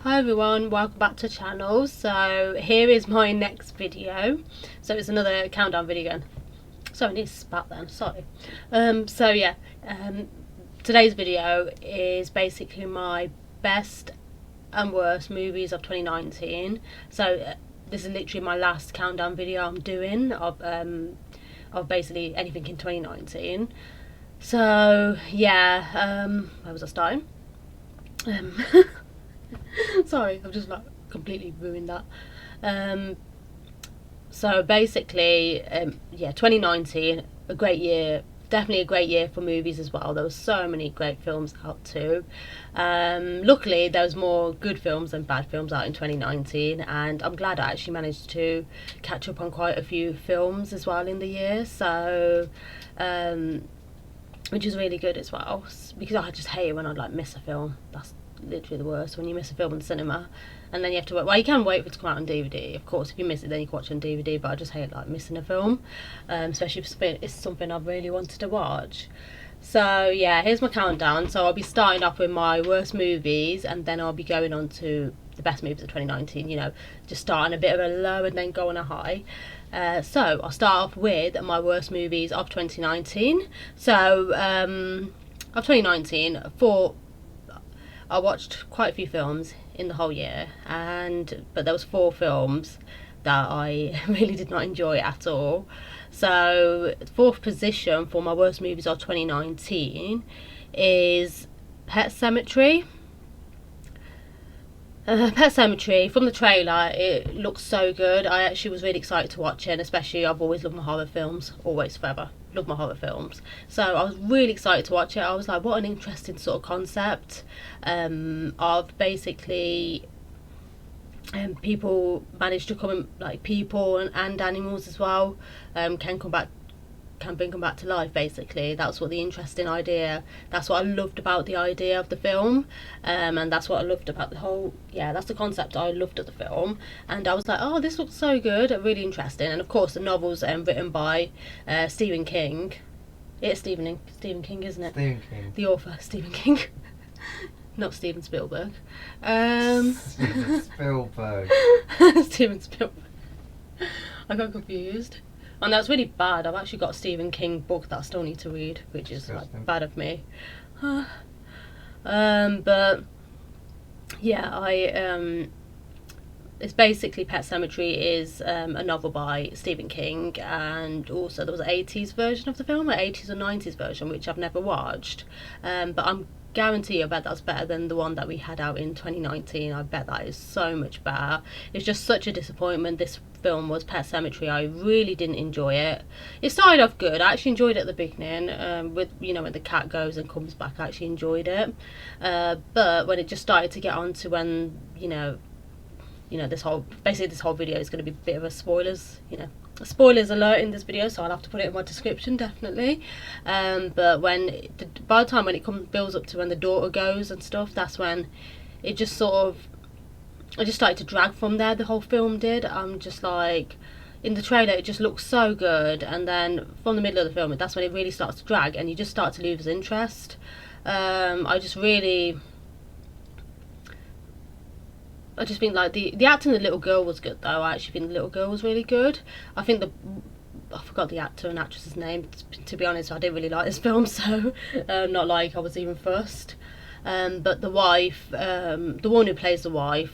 Hi everyone, welcome back to the channel. So here is my next video. So it's another countdown video again. So I need to spat then, sorry. Today's video is basically my best and worst movies of 2019. So this is literally my last countdown video I'm doing of basically anything in 2019. So yeah, where was I starting? Sorry, I've just like completely ruined that. So basically, 2019, a great year, definitely a great year for movies as well. There were so many great films out too. Luckily, there was more good films than bad films out in 2019, and I'm glad I actually managed to catch up on quite a few films as well in the year. So, which is really good as well, because I just hate it when I like miss a film. That's literally the worst, when you miss a film in the cinema and then you have to wait. Well, you can wait for it to come out on DVD, of course. If you miss it, then you can watch it on DVD, but I just hate like missing a film, especially if it's something I've really wanted to watch. So yeah, here's my countdown. So I'll be starting off with my worst movies, and then I'll be going on to the best movies of 2019, you know, just starting a bit of a low and then go on a high. So I'll start off with my worst movies of 2019. So of 2019, I watched quite a few films in the whole year, but there was 4 films that I really did not enjoy at all. So 4th position for my worst movies of 2019 is Pet Sematary. Pet Sematary, from the trailer, it looks so good. I actually was really excited to watch it, and especially I've always loved my horror films, always forever love my horror films. So I was really excited to watch it. I was like, what an interesting sort of concept of basically people manage to come in, like people and animals as well, can bring them back to life. Basically, that's what the interesting idea, that's what I loved about the idea of the film, and that's what I loved about the whole, that's the concept I loved of the film. And I was like, oh, this looks so good, really interesting. And of course the novel's written by Stephen King. It's Stephen King, isn't it? Stephen King. The author, Stephen King. Not Steven Spielberg. Steven Spielberg. Steven Spielberg. I got confused. And that's really bad. I've actually got a Stephen King book that I still need to read, which is like bad of me. But yeah, it's basically Pet Sematary is a novel by Stephen King, and also there was an 80s version of the film, an 80s or 90s version, which I've never watched. But I'm guarantee I bet that's better than the one that we had out in 2019. I bet that is so much better. It's just such a disappointment, this film was, Pet Sematary. I really didn't enjoy it. It started off good. I actually enjoyed it at the beginning, with, you know, when the cat goes and comes back, I actually enjoyed it. But when it just started to get on to when, you know, this whole video is going to be a bit of a spoilers alert in this video, so I'll have to put it in my description, definitely. But by the time when it builds up to when the daughter goes and stuff, that's when it just I just started to drag from there. The whole film did. I'm just like, in the trailer it just looks so good, and then from the middle of the film, that's when it really starts to drag, and you just start to lose interest. I just think like the acting of the little girl was good though. I actually think the little girl was really good. I think I forgot the actor and actress's name, to be honest. I didn't really like this film, so not like I was even fussed. But the wife, the one who plays the wife,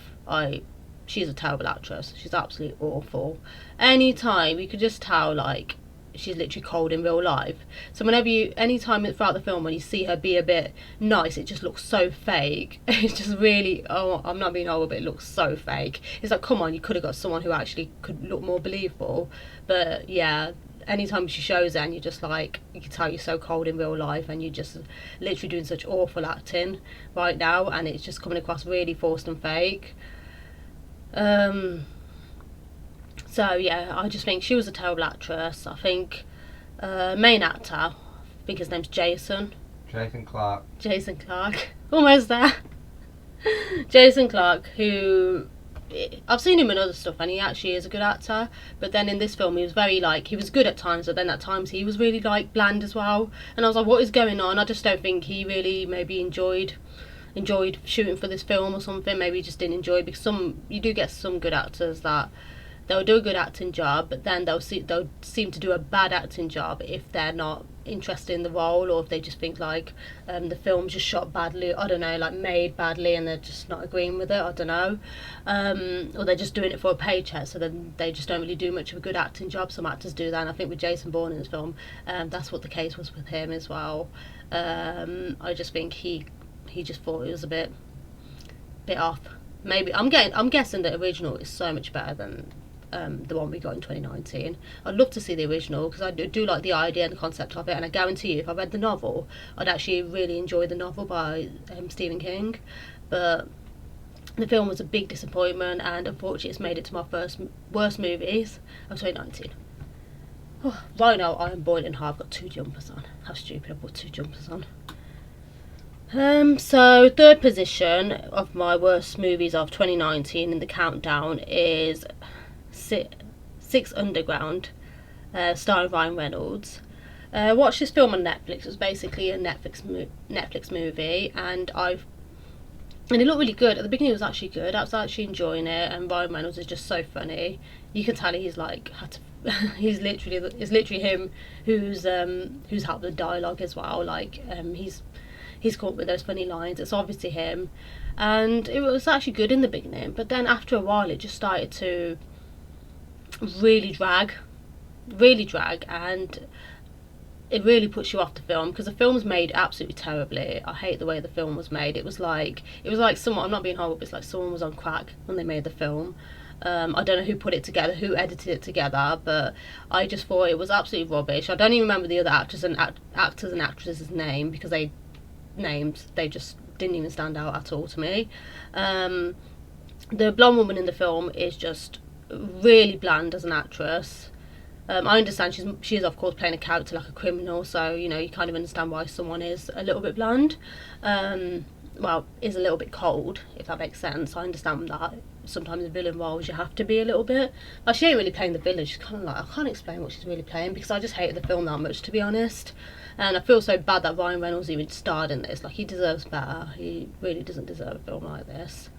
she's a terrible actress. She's absolutely awful. Anytime you could just tell, like, she's literally cold in real life. So anytime throughout the film when you see her be a bit nice, it just looks so fake. It's just really, oh, I'm not being horrible, but it looks so fake. It's like, come on, you could have got someone who actually could look more believable. But yeah, anytime she shows it, and you're just like, you can tell you're so cold in real life, and you're just literally doing such awful acting right now, and it's just coming across really forced and fake. So yeah, I just think she was a terrible actress. I think main actor, I think his name's Jason Clarke. Almost there. Jason Clarke, who I've seen him in other stuff, and he actually is a good actor, but then in this film he was very like, he was good at times, but then at times he was really like bland as well, and I was like, what is going on? I just don't think he really maybe enjoyed enjoyed shooting for this film or something. Maybe you just didn't enjoy it, because you do get some good actors that they'll do a good acting job, but then they'll seem to do a bad acting job if they're not interested in the role, or if they just think like the film's just shot badly, I don't know, like made badly, and they're just not agreeing with it, I don't know, or they're just doing it for a paycheck, so then they just don't really do much of a good acting job. Some actors do that, and I think with Jason Bourne in this film, that's what the case was with him as well. I just think he just thought it was a bit off. Maybe I'm guessing the original is so much better than the one we got in 2019. I'd love to see the original, because I do like the idea and the concept of it, and I guarantee you if I read the novel, I'd actually really enjoy the novel by Stephen King. But the film was a big disappointment, and unfortunately it's made it to my worst movies of 2019. Oh, right now I am boiling hot. I've got 2 jumpers on. How stupid, I put 2 jumpers on. So third position of my worst movies of 2019 in the countdown is Six Underground, starring Ryan Reynolds. Watched this film on Netflix. It was basically a Netflix movie, and it looked really good. At the beginning it was actually good. I was actually enjoying it, and Ryan Reynolds is just so funny. You can tell he's like it's literally him who's helped the dialogue as well. Like he's caught with those funny lines. It's obviously him, and it was actually good in the beginning, but then after a while it just started to really drag, and it really puts you off the film, because the film's made absolutely terribly. I hate the way the film was made. It was like someone, I'm not being horrible, but it's like someone was on crack when they made the film. I don't know who put it together, who edited it together, but I just thought it was absolutely rubbish. I don't even remember the other actors and actresses' name, because they just didn't even stand out at all to me. The blonde woman in the film is just really bland as an actress. I understand she is of course playing a character like a criminal, so you kind of understand why someone is a little bit bland, is a little bit cold, if that makes sense. I understand that sometimes in villain roles you have to be a little bit, like, she ain't really playing the villain. She's kind of like, I can't explain what she's really playing, because I just hated the film that much, to be honest. And I feel so bad that Ryan Reynolds even starred in this. Like, he deserves better. He really doesn't deserve a film like this.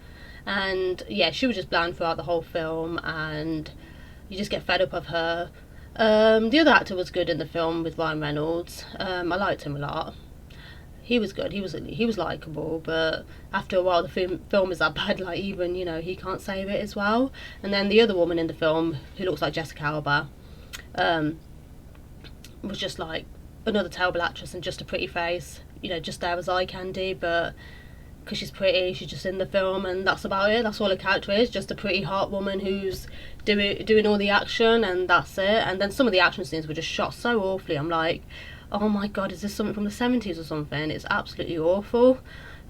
And yeah, she was just bland throughout the whole film, and you just get fed up of her. The other actor was good in the film with Ryan Reynolds. I liked him a lot. He was good. He was likeable, but after a while the film is that bad, like, even he can't save it as well. And then the other woman in the film, who looks like Jessica Alba, was just like another terrible actress and just a pretty face, just there as eye candy, but because she's pretty, she's just in the film, and that's about it. That's all her character is, just a pretty hot woman who's doing all the action, and that's it. And then some of the action scenes were just shot so awfully. I'm like, oh my god, is this something from the 70s or something? It's absolutely awful.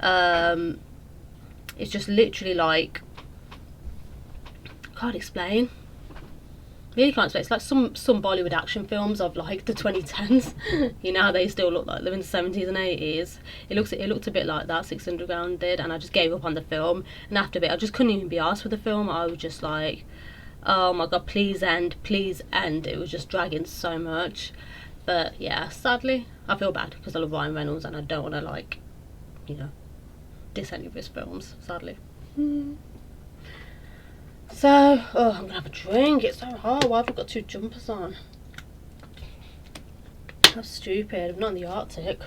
It's just literally like, can't explain. Really can't explain. It's like some Bollywood action films of like the 2010s. How they still look like they're in the 70s and 80s. It looked a bit like that, Six Underground did, and I just gave up on the film. And after a bit, I just couldn't even be arsed with the film. I was just like, oh my god, please end, please end. It was just dragging so much. But yeah, sadly, I feel bad, because I love Ryan Reynolds and I don't want to diss any of his films, sadly. So, I'm gonna have a drink. It's so hot. Why have I got 2 jumpers on? How stupid. I'm not in the Arctic.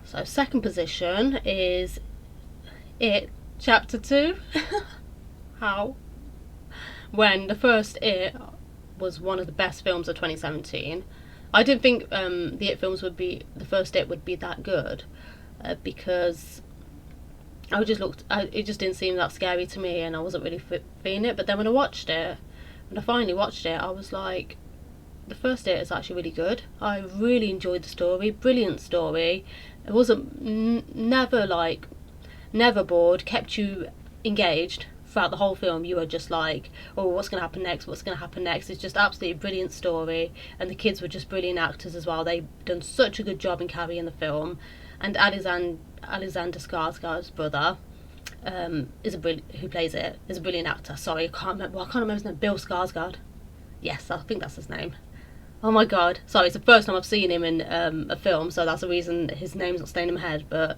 So, second position is It Chapter 2. How? When the first It was one of the best films of 2017. I didn't think the It films the first It would be that good, because it just didn't seem that scary to me, and I wasn't really feeling it. But then when I finally watched it, I was like, the first It is actually really good. I really enjoyed the story, brilliant story. It wasn't never bored, kept you engaged throughout the whole film. You were just like, oh, what's going to happen next, It's just absolutely brilliant story, and the kids were just brilliant actors as well. They've done such a good job in carrying the film. And Alexander Skarsgård's brother, who plays it, is a brilliant actor. Sorry, I can't remember his name. Bill Skarsgård. Yes, I think that's his name. Oh my god! Sorry, it's the first time I've seen him in a film, so that's the reason his name's not staying in my head. But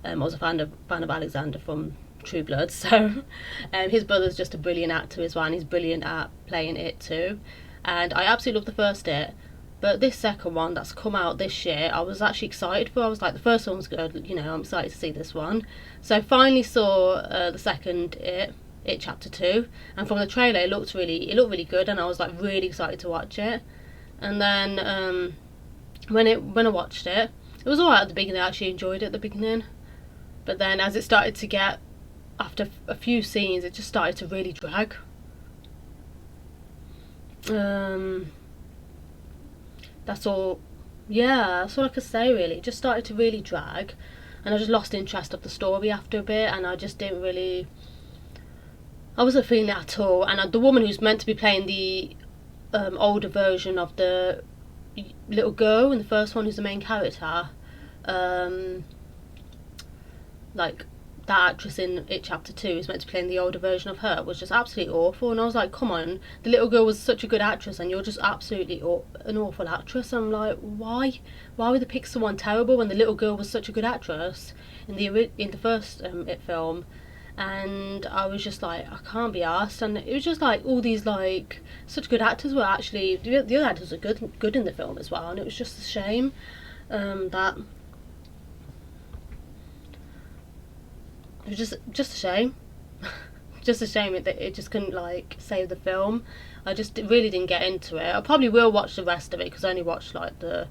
I was a fan of Alexander from True Blood, so his brother's just a brilliant actor as well, and he's brilliant at playing it too. And I absolutely love the first It, but this second one that's come out this year, I was actually excited for. I was like, the first one was good, you know, I'm excited to see this one. So I finally saw the second It Chapter 2, and from the trailer it looked really good, and I was like really excited to watch it. And then when I watched it, it was alright at the beginning. I actually enjoyed it at the beginning, but then as it started to get, after a few scenes, it just started to really drag. That's all. Yeah, that's all I could say really. It just started to really drag, and I just lost interest of the story after a bit, and I just didn't really. I wasn't feeling it at all. And the woman who's meant to be playing the older version of the little girl in the first one, who's the main character, like that actress in It Chapter 2 who's meant to be playing the older version of her, was just absolutely awful. And I was like, come on, the little girl was such a good actress and you're just absolutely an awful actress. I'm like, why would they pick someone terrible when the little girl was such a good actress in the first It film? And I was just like, I can't be arsed. And it was just like all these like such good actors were actually, the other actors are good in the film as well, and it was just a shame that it was just a shame. Just a shame that it just couldn't like save the film. I just really didn't get into it. I probably will watch the rest of it because I only watched like the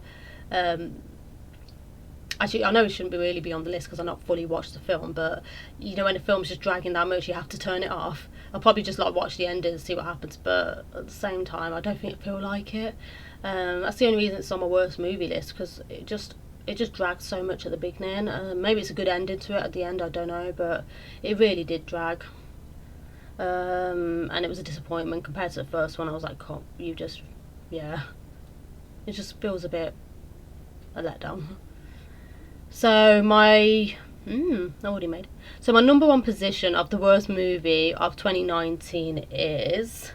actually, I know it shouldn't really be on the list because I've not fully watched the film, but you know, when a film's just dragging that much, you have to turn it off. I'll probably just like watch the ending and see what happens, but at the same time, I don't think I feel like it. That's the only reason it's on my worst movie list, because it just drags so much at the beginning. Maybe it's a good ending to it at the end, I don't know, but it really did drag. And it was a disappointment compared to the first one. I was like, oh, yeah, it just feels a bit a letdown. So I already made. So my number one position of the worst movie of 2019 is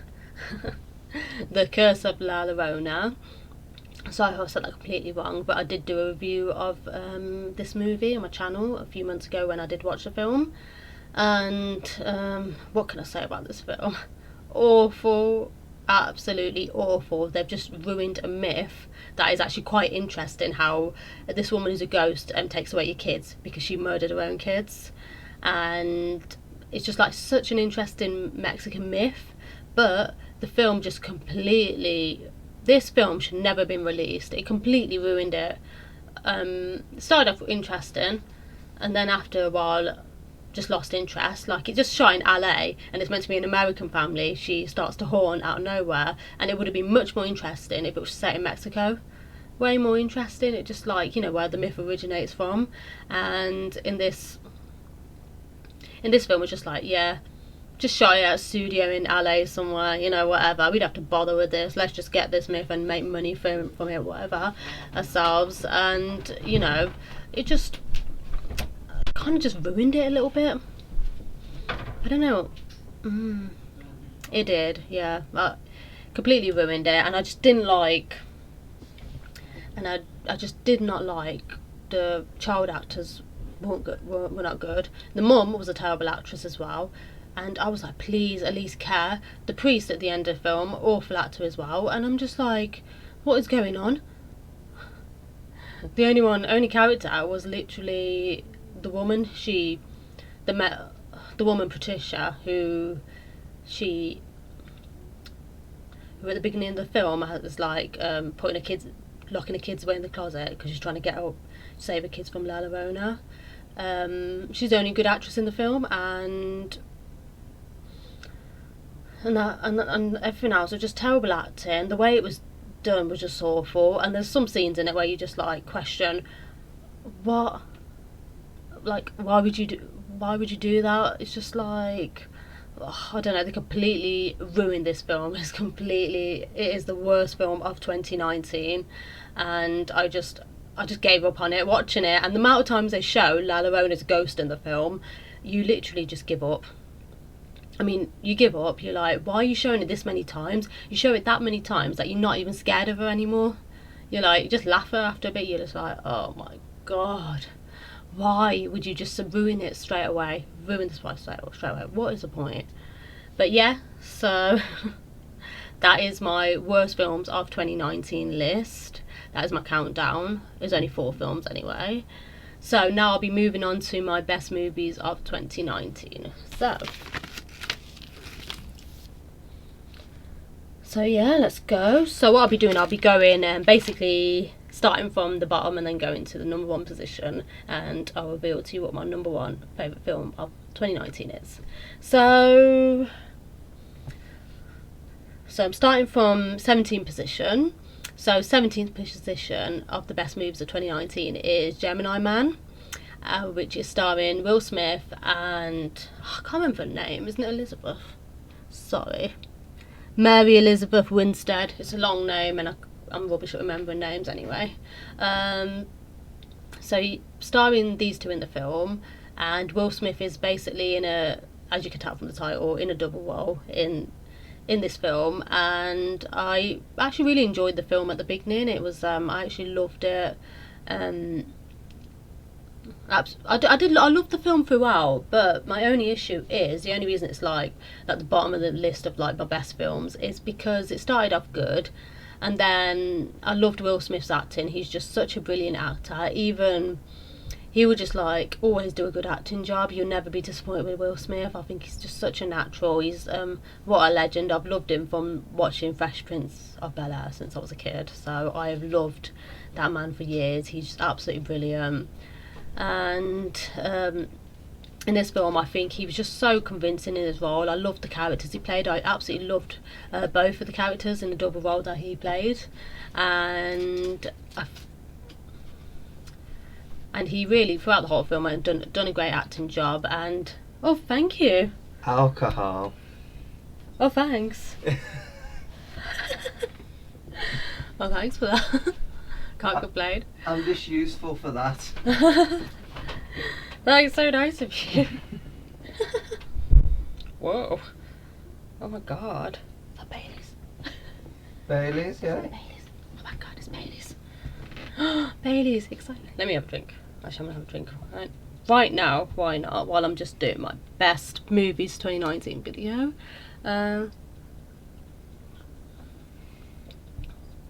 The Curse of La Llorona. So I said that completely wrong, but I did do a review of this movie on my channel a few months ago when I did watch the film. And what can I say about this film? Awful. Absolutely awful. They've just ruined a myth that is actually quite interesting, how this woman who's a ghost takes away your kids because she murdered her own kids. And it's just like such an interesting Mexican myth, but the film just completely, this film should never have been released. It completely ruined it. It started off interesting, and then after a while just lost interest. Like, it just shot in LA and it's meant to be an American family. She starts to haunt out of nowhere, and it would have been much more interesting if it was set in Mexico. Way more interesting. It just, like, you know, where the myth originates from. And in this film, it's just like, yeah, just shot it at a studio in LA somewhere, you know, whatever. We'd have to bother with this. Let's just get this myth and make money from it, whatever, ourselves. And, you know, it just kind of just ruined it a little bit. I don't know. It did, yeah. Completely ruined it, and I just didn't like. And I just did not like the child actors. Were not good. The mum was a terrible actress as well, and I was like, please at least care. The priest at the end of the film, awful actor as well, and I'm just like, what is going on? The only character was literally the woman. The woman Patricia, who at the beginning of the film was like locking her kids away in the closet because she's trying to get up, save her kids from La Llorona. She's the only good actress in the film, and everything else was just terrible acting. The way it was done was just awful, and there's some scenes in it where you just like question, what, like, why would you do that? It's just like, I don't know, they completely ruined this film. It is the worst film of 2019, and I just gave up on it watching it. And the amount of times they show La Llorona's ghost in the film, you literally just give up. I mean, you give up. You're like, why are you showing it this many times? You show it that many times that you're not even scared of her anymore. You're like, you just laugh her after a bit. You're just like, oh my god, why would you just ruin it straight away? Ruin the spice straight away. What is the point? But yeah, so that is my worst films of 2019 list. That is my countdown. There's only 4 films anyway. So now I'll be moving on to my best movies of 2019. So yeah, let's go. So what I'll be doing, I'll be going basically starting from the bottom and then going to the number 1 position, and I'll reveal to you what my number 1 favourite film of 2019 is. So I'm starting from 17th position. So 17th position of the best movies of 2019 is Gemini Man, which is starring Will Smith and I can't remember her name. Isn't it Elizabeth? Sorry, Mary Elizabeth Winstead. It's a long name and I'm rubbish at remembering names anyway. So starring these two in the film, and Will Smith is basically in a, as you can tell from the title, in a double role in this film, and I actually really enjoyed the film at the beginning. It was I actually loved it. I loved the film throughout, but my only issue is, the only reason it's like at the bottom of the list of like my best films is because it started off good, and then I loved Will Smith's acting. He's just such a brilliant actor. Even he would just like always do a good acting job. You'll never be disappointed with Will Smith. I think he's just such a natural. He's what a legend. I've loved him from watching Fresh Prince of Bel-Air since I was a kid, so I have loved that man for years. He's just absolutely brilliant. And in this film, I think he was just so convincing in his role. I loved the characters he played. I absolutely loved both of the characters in the double role that he played, and he really, throughout the whole film, had done a great acting job. And oh, thank you. Alcohol. Oh, thanks. Well, thanks for that. Can't complain. I'm just useful for that. That is so nice of you. Whoa. Oh my god. Is that Bailey's? Baileys, yeah. Bailey's. Oh my god, it's Bailey's. Bailey's, exciting. Let me have a drink. Actually, I'm gonna have a drink right now. Why not? While I'm just doing my best movies 2019 video.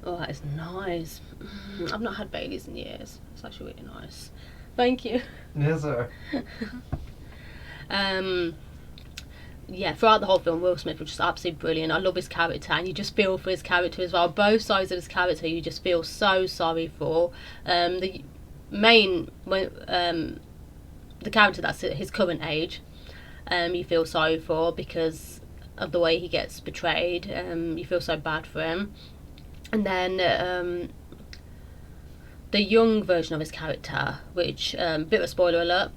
Oh, that is nice. I've not had Bailey's in years. It's actually really nice. Thank you. Yes, sir. Yeah, throughout the whole film, Will Smith was just absolutely brilliant. I love his character, and you just feel for his character as well. Both sides of his character, you just feel so sorry for. The character that's at his current age, you feel sorry for because of the way he gets betrayed. You feel so bad for him. And then the young version of his character, which, bit of a spoiler alert,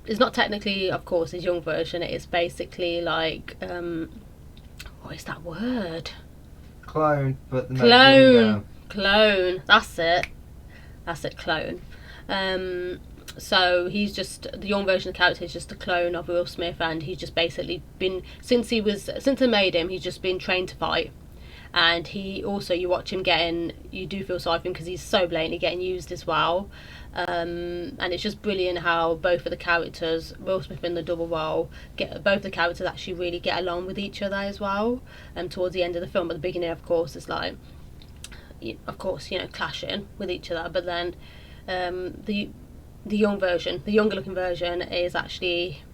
is not technically, of course, his young version. It's basically like, what is that word? Clone, but the Clone. That's it, clone. So he's just, the young version of the character is just a clone of Will Smith, and he's just basically been, since they made him, he's just been trained to fight. And he also, you watch him you do feel sorry for him because he's so blatantly getting used as well. And it's just brilliant how both of the characters, Will Smith in the double role, both the characters actually really get along with each other as well. Towards the end of the film, at the beginning, of course, it's like, clashing with each other. But then the younger looking version, is actually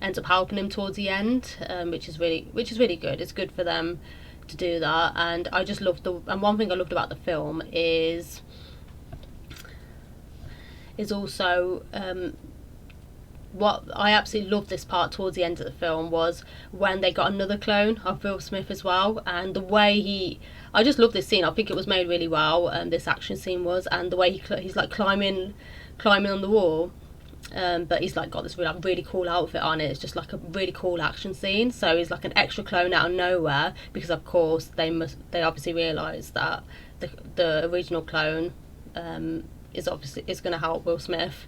ends up helping him towards the end, which is really good. It's good for them to do that. And I just loved and one thing I loved about the film is also what I absolutely loved this part towards the end of the film was when they got another clone of Will Smith as well, and the way I just love this scene. I think it was made really well, this action scene was, and the way he's like climbing on the wall, but he's like got this really cool outfit on. It's just like a really cool action scene. So he's like an extra clone out of nowhere, because of course they obviously realise that the original clone is going to help Will Smith's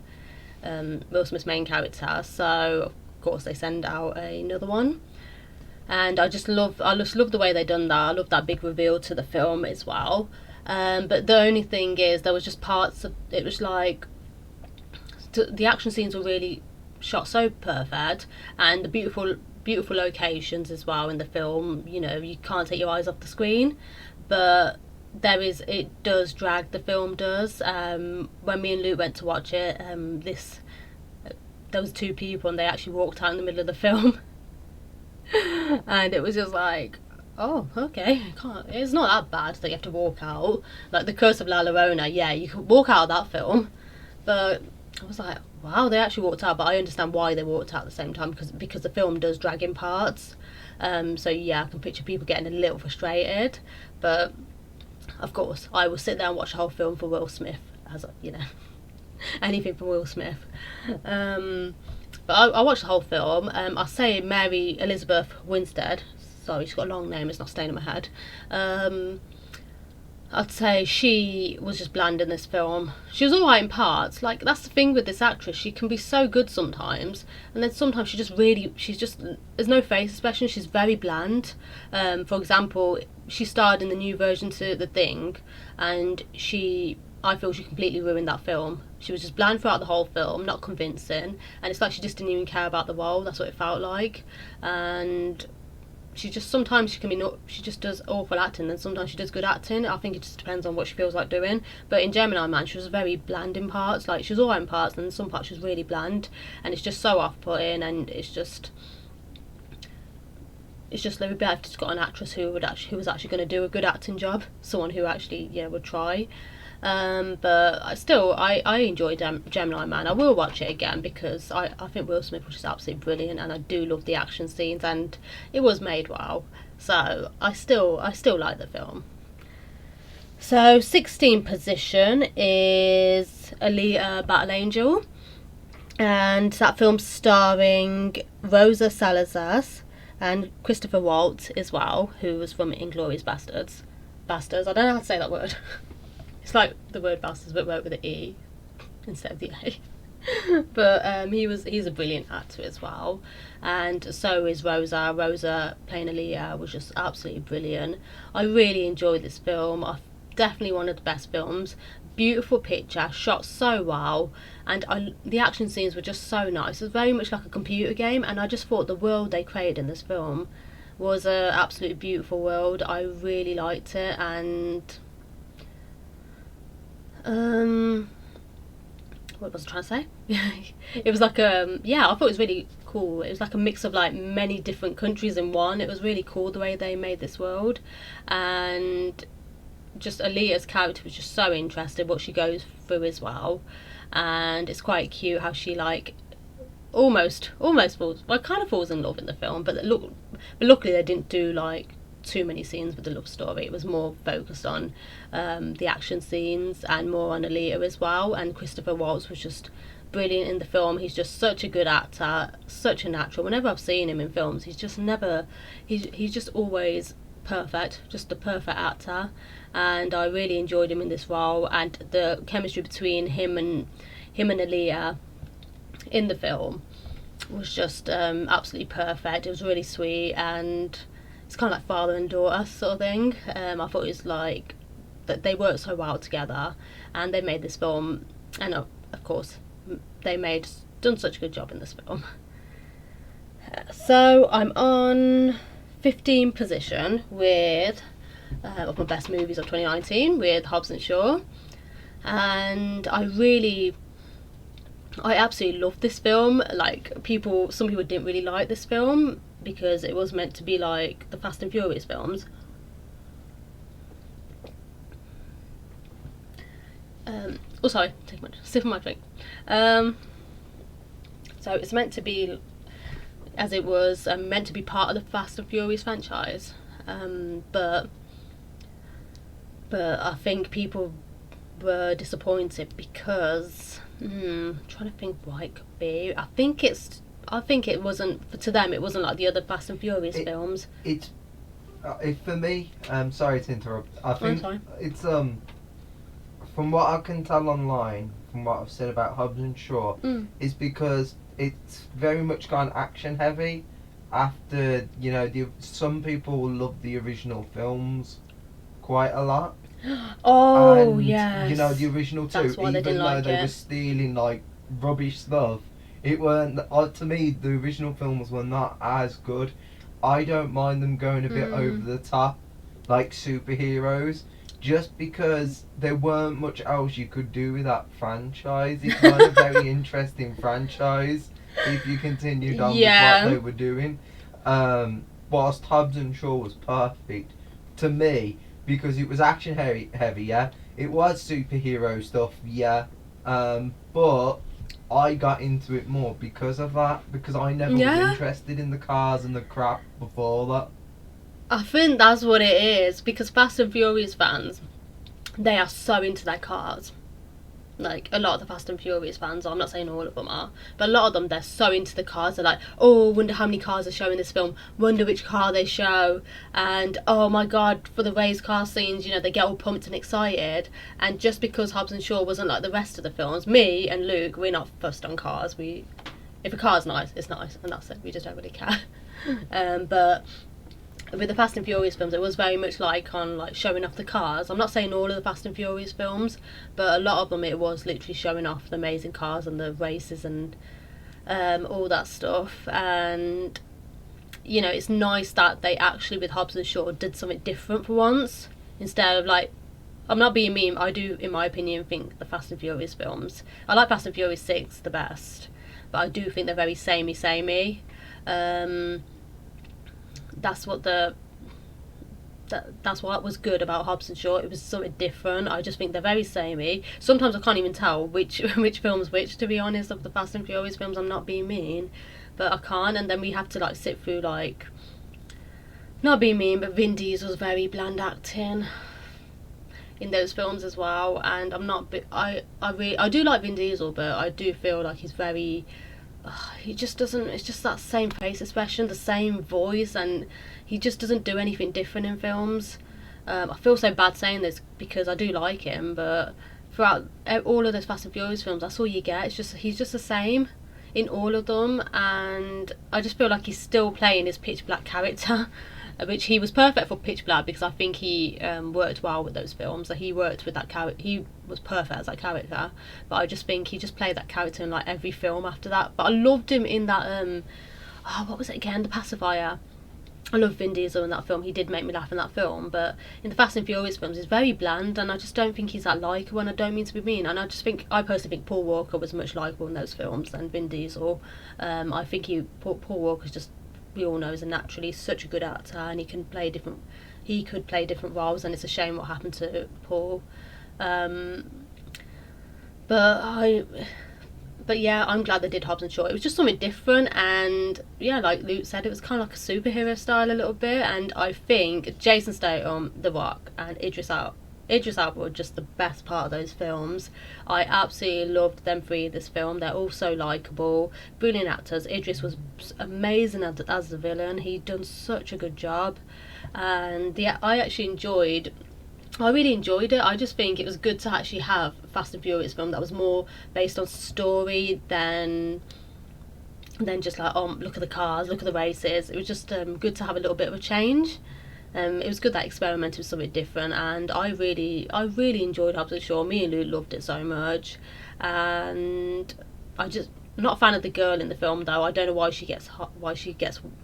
main character. So of course they send out another one. and I just love the way they done that. I love that big reveal to the film as well. But the only thing is, there was just parts of it was like the action scenes were really shot so perfect, and the beautiful locations as well in the film. You know, you can't take your eyes off the screen, but it does drag, the film does. When me and Luke went to watch it, there was two people and they actually walked out in the middle of the film. And it was just like, oh, okay, it's not that bad that you have to walk out. Like the Curse of La Llorona, yeah, you can walk out of that film, but I was like, wow, they actually walked out. But I understand why they walked out at the same time, because the film does drag in parts. So yeah, I can picture people getting a little frustrated, but of course I will sit there and watch the whole film for Will Smith, as you know, anything from Will Smith. But I watched the whole film. I'll say Mary Elizabeth Winstead. Sorry, she's got a long name. It's not staying in my head. I'd say she was just bland in this film. She was alright in parts. Like, that's the thing with this actress. She can be so good sometimes, and then sometimes there's no face expression. She's very bland. For example, she starred in the new version to The Thing, and I feel she completely ruined that film. She was just bland throughout the whole film, not convincing, and it's like she just didn't even care about the role. That's what it felt like. And she just does awful acting, and sometimes she does good acting. I think it just depends on what she feels like doing. But in Gemini Man, she was very bland in parts. Like, she was alright in parts, and in some parts she was really bland, and it's just so off-putting. And it's just it would be better if just got an actress who was actually going to do a good acting job, someone who actually would try. But I enjoyed Gemini Man. I will watch it again because I think Will Smith was just absolutely brilliant, and I do love the action scenes, and it was made well. So I still like the film. So 16th position is Alita: Battle Angel, and that film's starring Rosa Salazar and Christopher Waltz as well, who was from Inglourious Bastards. I don't know how to say that word. It's like the word bastards, but wrote with an E instead of the A. But he's a brilliant actor as well, and so is Rosa. Rosa playing Aaliyah was just absolutely brilliant. I really enjoyed this film. Definitely one of the best films. Beautiful picture, shot so well, and the action scenes were just so nice. It was very much like a computer game, and I just thought the world they created in this film was an absolutely beautiful world. I really liked it, and what was I trying to say? It was like I thought it was really cool. It was like a mix of like many different countries in one. It was really cool the way they made this world, and just Aaliyah's character was just so interesting, what she goes through as well. And it's quite cute how she like almost falls in love in the film, but luckily they didn't do like too many scenes with the love story. It was more focused on the action scenes and more on Aaliyah as well. And Christopher Waltz was just brilliant in the film. He's just such a good actor, such a natural. Whenever I've seen him in films, he's just always perfect, just a perfect actor. And I really enjoyed him in this role, and the chemistry between him and Aaliyah in the film was just absolutely perfect. It was really sweet, and it's kind of like father and daughter sort of thing. I thought it was like that they worked so well together, and they made this film, and of course they done such a good job in this film. So I'm on 15th position with of my best movies of 2019 with Hobbs and Shaw, and I absolutely loved this film. Like some people didn't really like this film because it was meant to be like the Fast and Furious films. Sorry, take a sip of my drink. So it's meant to be, as it was meant to be part of the Fast and Furious franchise, but I think people were disappointed because trying to think why it could be. I think it wasn't, to them it wasn't like the other Fast and Furious films. It's for me. Sorry to interrupt. I think it's from what I can tell online, from what I've said about Hobbs and Shaw, is because it's very much kind of action heavy, after, you know, some people love the original films quite a lot. Oh, And, yes. you know, the original two, That's why they even didn't though like they it. were stealing, like, rubbish stuff, it weren't, to me, the original films were not as good. I don't mind them going a bit over the top, like superheroes, just because there weren't much else you could do with that franchise. It weren't a very interesting franchise if you continued on with what they were doing. Whilst Hobbs and Shaw was perfect to me because it was action heavy, yeah. It was superhero stuff, yeah. But I got into it more because of that, because I never was interested in the cars and the crap before that. I think that's what it is, because Fast and Furious fans, they are so into their cars. Like, a lot of the Fast and Furious fans, I'm not saying all of them are, but a lot of them, they're so into the cars. They're like, oh, wonder how many cars are showing this film, wonder which car they show, and oh my god, for the race car scenes, you know, they get all pumped and excited. And just because Hobbs and Shaw wasn't like the rest of the films, me and Luke, we're not fussed on cars. If a car's nice, it's nice, and that's it. We just don't really care. But with the Fast and Furious films, it was very much like on like showing off the cars. I'm not saying all of the Fast and Furious films, but a lot of them it was literally showing off the amazing cars and the races and all that stuff. And you know, it's nice that they actually with Hobbs and Shaw did something different for once, instead of like, I'm not being mean, I do in my opinion think the Fast and Furious films, I like Fast and Furious 6 the best, but I do think they're very samey. That's what that's what was good about Hobbs and Shaw. It was something different. I just think they're very samey. Sometimes I can't even tell which which film's which, to be honest, of the Fast and Furious films. I'm not being mean, but I can't. And then we have to like sit through like, not being mean, but Vin Diesel's very bland acting in those films as well. And I'm not, I do like Vin Diesel, but I do feel like he's very, he just doesn't, it's just that same face expression, the same voice, and he just doesn't do anything different in films. I feel so bad saying this because I do like him, but throughout all of those Fast and Furious films, that's all you get. It's just, he's just the same in all of them, and I just feel like he's still playing his pitch black character, which he was perfect for Pitch Black, because I think he worked well with those films. So he worked with that character, he was perfect as that character, but I just think he just played that character in like every film after that. But I loved him in that what was it again, The Pacifier. I love Vin Diesel in that film. He did make me laugh in that film, but in the Fast and Furious films he's very bland, and I just don't think he's that likeable, and I don't mean to be mean, and I personally think Paul Walker was much likeable in those films than Vin Diesel. I think Paul Walker's just, we all know, is naturally such a good actor, and he could play different roles, and it's a shame what happened to Paul. But yeah, I'm glad they did Hobbs and Shaw. It was just something different, and yeah, like Luke said, it was kind of like a superhero style a little bit. And I think Jason Statham, The Rock, and Idris Elba were just the best part of those films. I absolutely loved them three in this film. They're all so likeable, brilliant actors. Idris was amazing as the villain. He'd done such a good job, and yeah, I really enjoyed it. I just think it was good to actually have a Fast and Furious film that was more based on story than just like, oh, look at the cars, look at the races. It was just good to have a little bit of a change. It was good that experimented with something different, and I really enjoyed Hobbs and Shaw. Me and Lou loved it so much, and I'm not a fan of the girl in the film though. I don't know why she gets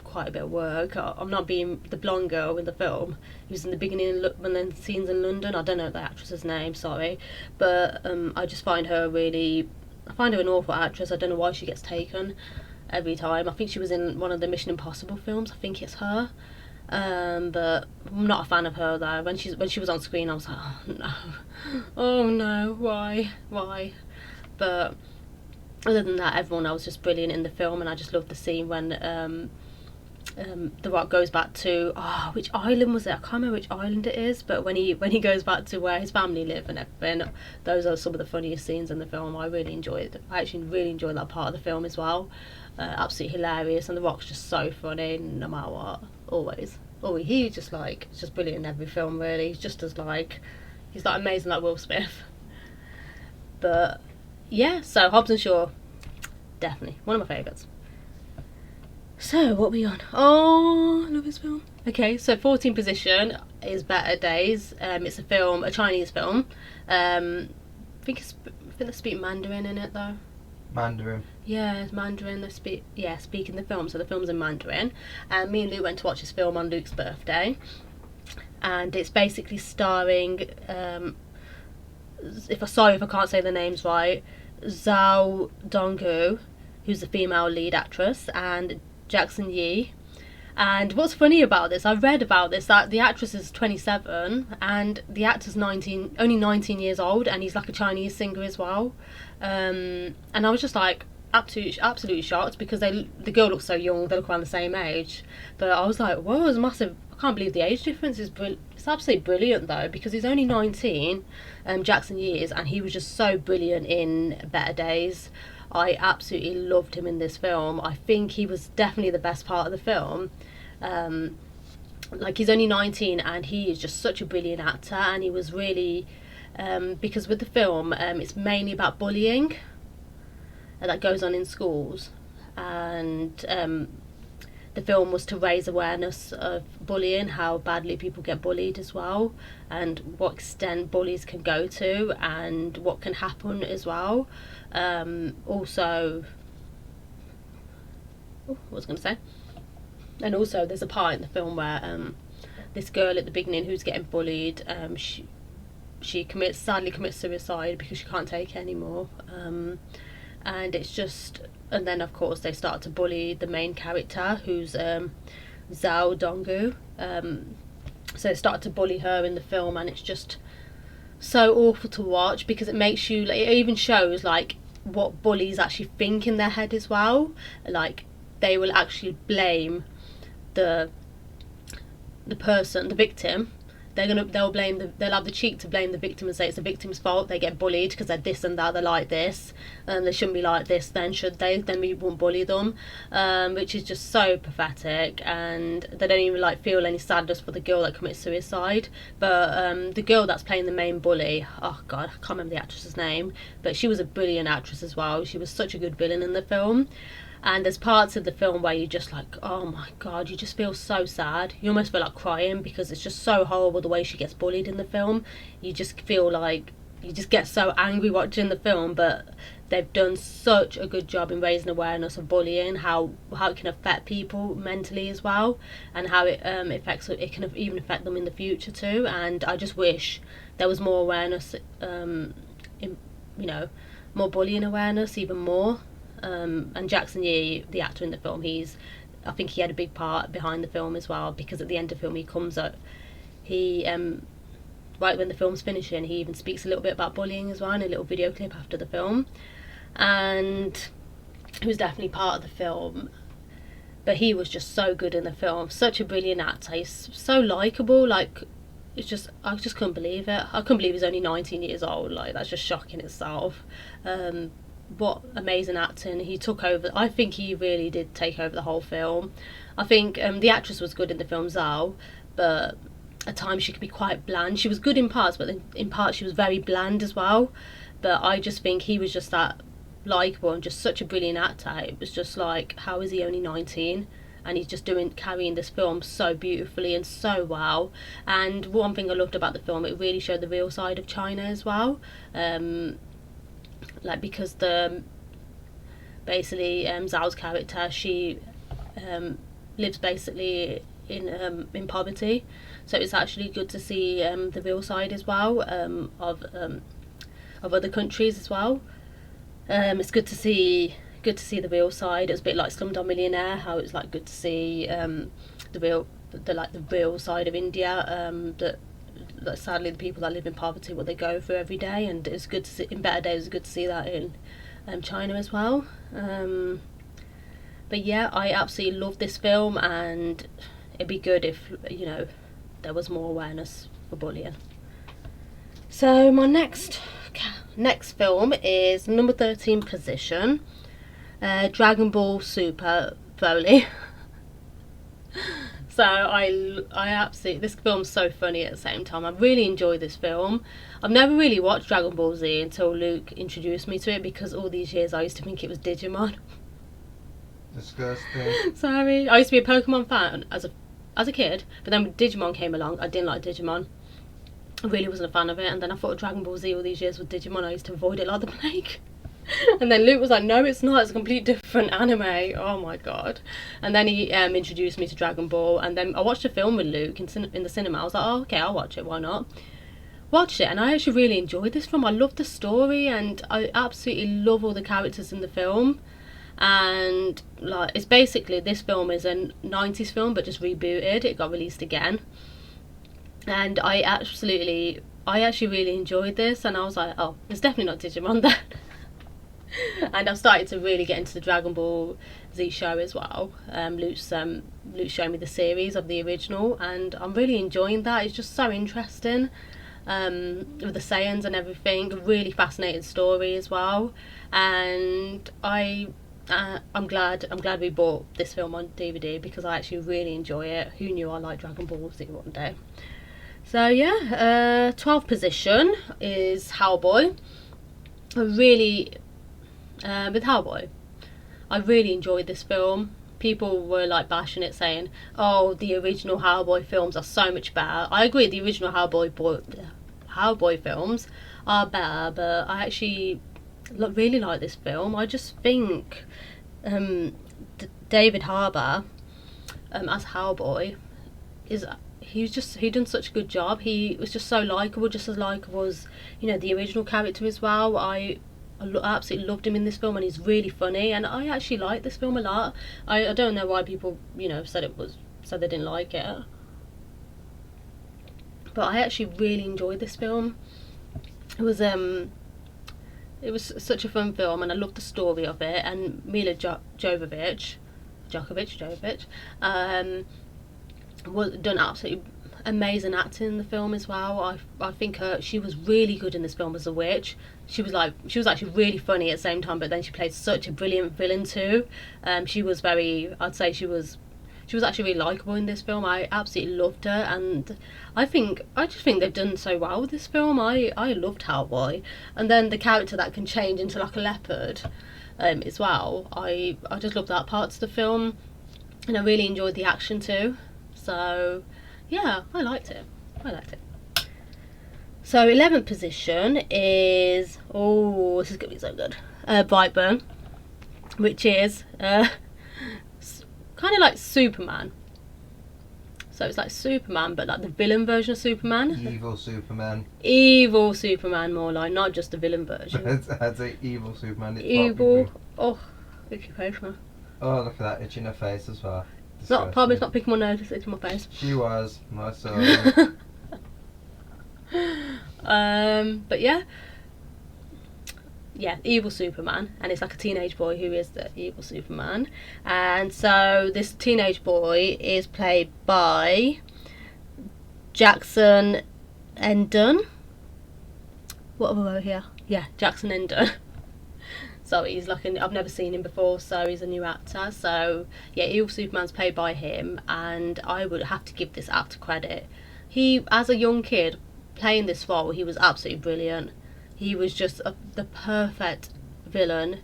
quite a bit of work. I'm not being the blonde girl in the film who's in the beginning when the scenes in London. I don't know the actress's name, sorry, but I just find her an awful actress. I don't know why she gets taken every time. I think she was in one of the Mission Impossible films. I think it's her. But I'm not a fan of her though. When she was on screen, I was like, oh no, why? But other than that, everyone else was just brilliant in the film, and I just loved the scene when The Rock goes back to, which island was it? I can't remember which island it is, but when he goes back to where his family live and everything, those are some of the funniest scenes in the film. I actually really enjoyed that part of the film as well. Absolutely hilarious, and The Rock's just so funny no matter what, always. He's just brilliant in every film really. He's like amazing like Will Smith. But yeah, so Hobbs and Shaw, definitely one of my favourites. So, what are we on? Oh, I love this film. Okay, so 14th position is Better Days. It's a film, a Chinese film. I think they speak Mandarin in it though. Mandarin. Yeah, it's Mandarin. They speak in the film, so the film's in Mandarin. And me and Luke went to watch this film on Luke's birthday, and it's basically starring, if I can't say the names right, Zhao Donggu, who's the female lead actress, and Jackson Yi. And what's funny about this, I read about this, that the actress is 27 and the actor's only 19 years old, and he's like a Chinese singer as well. And I was just like absolutely shocked, because the girl looks so young, they look around the same age. But I was like, whoa, it's massive. I can't believe the age difference is it's absolutely brilliant though, because he's only 19, Jackson Yi is, and he was just so brilliant in Better Days. I absolutely loved him in this film. I think he was definitely the best part of the film. Like, he's only 19 and he is just such a brilliant actor, and he was really, because with the film, it's mainly about bullying that goes on in schools, and the film was to raise awareness of bullying, how badly people get bullied as well, and what extent bullies can go to, and what can happen as well. Also, what was I going to say? And also, there's a part in the film where this girl at the beginning who's getting bullied, she sadly commits suicide because she can't take it anymore. And it's just, and then of course they start to bully the main character, who's Zhao Donggu. So they start to bully her in the film, and it's just so awful to watch, because it makes you, like, it even shows like what bullies actually think in their head as well. Like, they will actually blame the person, the victim. They'll have the cheek to blame the victim and say it's the victim's fault. They get bullied because they're this and that, they're like this, and they shouldn't be like this. Then should they? Then we won't bully them, which is just so pathetic. And they don't even like feel any sadness for the girl that commits suicide. But the girl that's playing the main bully, oh god, I can't remember the actress's name, but she was a brilliant actress as well. She was such a good villain in the film. And there's parts of the film where you just like, oh my god, you just feel so sad. You almost feel like crying, because it's just so horrible the way she gets bullied in the film. You just feel like, you just get so angry watching the film. But they've done such a good job in raising awareness of bullying, how it can affect people mentally as well, and how it can even affect them in the future too. And I just wish there was more awareness, more bullying awareness, even more. And Jackson Yi, the actor in the film, I think he had a big part behind the film as well, because at the end of the film right when the film's finishing, he even speaks a little bit about bullying as well in a little video clip after the film. And he was definitely part of the film, but he was just so good in the film, such a brilliant actor. He's so likeable, like, I just couldn't believe it. I couldn't believe he's only 19 years old. Like, that's just shocking itself. What amazing acting. He took over. I think he really did take over the whole film. I think the actress was good in the film, Zhao, but at times she could be quite bland. She was good in parts, but in parts she was very bland as well. But I just think he was just that likeable and just such a brilliant actor. It was just like, how is he only 19? And he's just carrying this film so beautifully and so well. And one thing I loved about the film, it really showed the real side of China as well. Like, because Zhao's character, she lives basically in poverty, so it's actually good to see the real side as well, of other countries as well. It's good to see the real side. It's a bit like Slumdog Millionaire, how it's like good to see the real side of India, that sadly the people that live in poverty, what they go through every day. And it's good to see in Better Days, it's good to see that in China as well. But yeah, I absolutely love this film, and it'd be good if there was more awareness for bullying. So my next film is number 13 position, Dragon Ball Super Broly. So I absolutely, this film's so funny at the same time. I really enjoy this film. I've never really watched Dragon Ball Z until Luke introduced me to it, because all these years I used to think it was Digimon. Disgusting. Sorry. I used to be a Pokemon fan as a kid, but then when Digimon came along, I didn't like Digimon. I really wasn't a fan of it, and then I thought of Dragon Ball Z all these years with Digimon. I used to avoid it like the plague. And then Luke was like, no, it's not, it's a complete different anime. Oh my god. And then he introduced me to Dragon Ball, and then I watched a film with Luke in the cinema. I was like, oh, okay, I'll watch it, why not? Watched it, and I actually really enjoyed this film. I loved the story, and I absolutely love all the characters in the film. And like, it's basically, this film is a 90s film but just rebooted. It got released again, and I actually really enjoyed this, and I was like, oh, it's definitely not Digimon then. And I've started to really get into the Dragon Ball Z show as well. Luke's showing me the series of the original, and I'm really enjoying that. It's just so interesting, with the Saiyans and everything. A really fascinating story as well, and I'm glad we bought this film on DVD because I actually really enjoy it. Who knew I liked Dragon Ball Z one day? So yeah, 12th position is Hellboy. With Hellboy, I really enjoyed this film. People were like bashing it, saying, oh, the original Hellboy films are so much better. I agree, the original Hellboy films are better, but I actually really like this film. I just think David Harbour as Hellboy he done such a good job. He was just so likeable, just as likeable as the original character as well. I absolutely loved him in this film, and he's really funny, and I actually like this film a lot. I don't know why people said they didn't like it, but I actually really enjoyed this film. It was such a fun film, and I loved the story of it, and Mila Jovovich was done absolutely amazing acting in the film as well. I think she was really good in this film as a witch. She was actually really funny at the same time, but then she played such a brilliant villain too. I'd say she was actually really likeable in this film. I absolutely loved her, and I just think they've done so well with this film. I loved Hellboy, and then the character that can change into like a leopard as well. I just loved that part of the film, and I really enjoyed the action too. So yeah, I liked it. So 11th position is, oh, this is gonna be so good, Brightburn, which is kind of like Superman. So it's like Superman, but like the villain version of Superman. Evil Superman. Evil Superman, more like, not just the villain version. I'd say evil Superman. It's evil. Oh, itchy face, man. Oh, look at that itch in her face as well. It's not picking my nose, it's itching my face. She was, my soul. But yeah, evil Superman, and it's like a teenage boy who is the evil Superman, and so this teenage boy is played by Jackson Endon. What have I wrote here? Yeah, Jackson Endon. So he's like, I've never seen him before, so he's a new actor. So yeah, evil Superman's played by him, and I would have to give this actor credit. He, as a young kid playing this role, he was absolutely brilliant. He was just the perfect villain,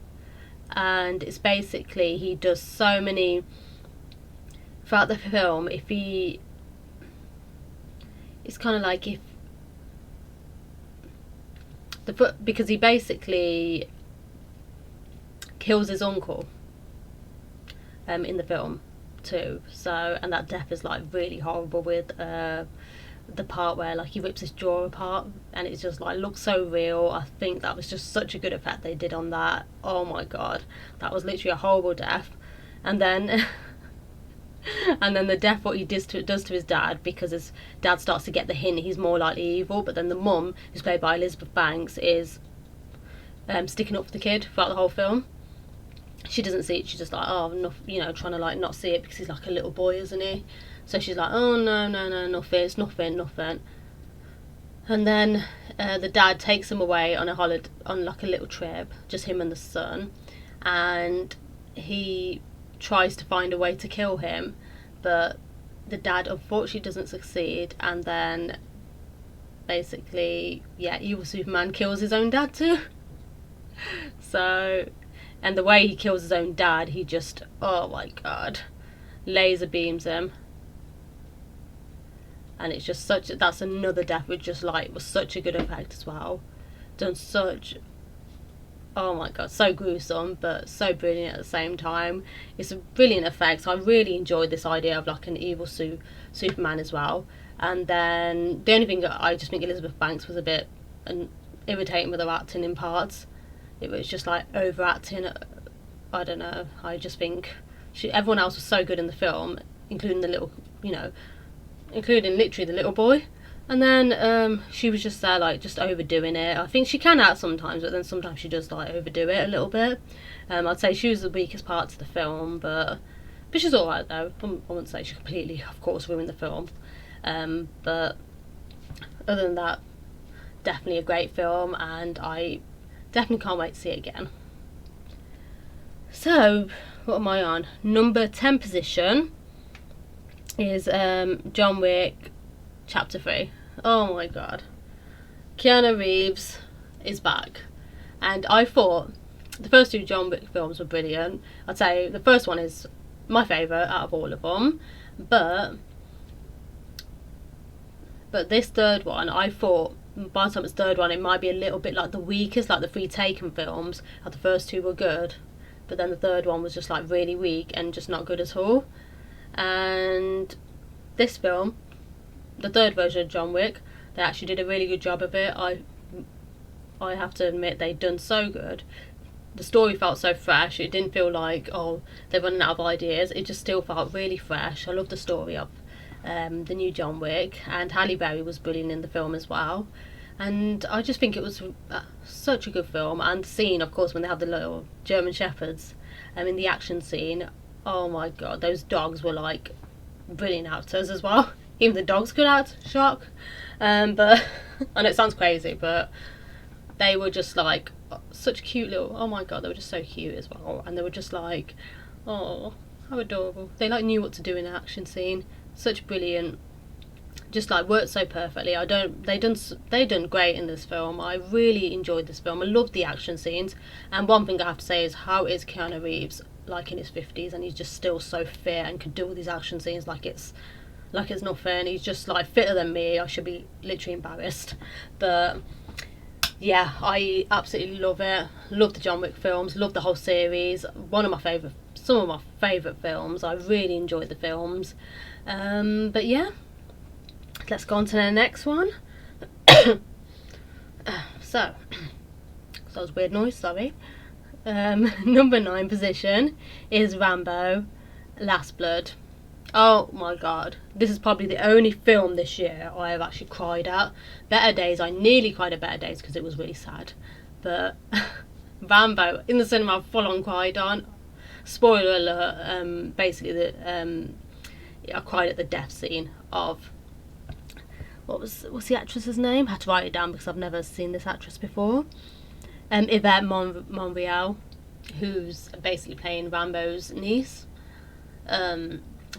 and it's basically, he does so many throughout the film. It's kind of like because he basically kills his uncle in the film too. So, and that death is like really horrible, with the part where like he rips his jaw apart, and it's just like looks so real. I think that was just such a good effect they did on that. Oh my god, that was literally a horrible death. And then and then the death, what he does to his dad, because his dad starts to get the hint he's more likely evil, but then the mum, who's played by Elizabeth Banks, is sticking up for the kid throughout the whole film. She doesn't see it, she's just like, oh no, trying to like not see it because he's like a little boy, isn't he? So she's like, oh no, nothing, it's nothing. And then the dad takes him away on a holiday, on like a little trip, just him and the son, and he tries to find a way to kill him, but the dad unfortunately doesn't succeed, and then basically, yeah, evil Superman kills his own dad too. So And the way he kills his own dad, he just, oh my god, laser beams him. And it's just that's another death which just like was such a good effect as well. Done such, oh my god, so gruesome but so brilliant at the same time. It's a brilliant effect. I really enjoyed this idea of like an evil Superman as well. And then the only thing that I just think Elizabeth Banks was a bit irritating with her acting in parts. It was just like overacting. I don't know. I just think everyone else was so good in the film, including the little, including literally the little boy. And then she was just there like just overdoing it. I think she can act sometimes, but then sometimes she does like overdo it a little bit. I'd say she was the weakest part to the film, but she's alright though. I wouldn't say she completely, of course, ruined the film. But other than that, definitely a great film, and I definitely can't wait to see it again. So, what am I on? Number 10 position is John Wick Chapter 3. Oh my god. Keanu Reeves is back. And I thought the first two John Wick films were brilliant. I'd say the first one is my favourite out of all of them. But this third one, I thought by the time it's third one, it might be a little bit like the weakest, like the three Taken films. Like the first two were good, but then the third one was just like really weak and just not good at all. And this film, the third version of John Wick, they actually did a really good job of it. I have to admit, they'd done so good. The story felt so fresh. It didn't feel like, oh, they're running out of ideas. It just still felt really fresh. I love the story of the new John Wick, and Halle Berry was brilliant in the film as well. And I just think it was such a good film. And the scene, of course, when they have the little German shepherds in the action scene, oh my god, those dogs were like brilliant actors as well. Even the dogs could act. Shock. But I know it sounds crazy, but they were just like such cute little, oh my god, they were just so cute as well. And they were just like, oh, how adorable. They like knew what to do in an action scene. Such brilliant, just like worked so perfectly. They done great in this film. I really enjoyed this film. I loved the action scenes. And one thing I have to say is, how is Keanu Reeves like in his 50s and he's just still so fit and could do all these action scenes like it's nothing. He's just like fitter than me. I should be literally embarrassed. But yeah, I absolutely love it. Love the John Wick films. Love the whole series. Some of my favourite films. I really enjoyed the films. But yeah, let's go on to the next one. So that was weird noise, sorry. Number 9 position is Rambo Last Blood. Oh my god, this is probably the only film this year I have actually cried at. Better Days, I nearly cried at Better Days because it was really sad, but Rambo in the cinema, full on cried on. Spoiler alert, basically I cried at the death scene of what's the actress's name? I had to write it down because I've never seen this actress before. Yvette Monreal, who's basically playing Rambo's niece.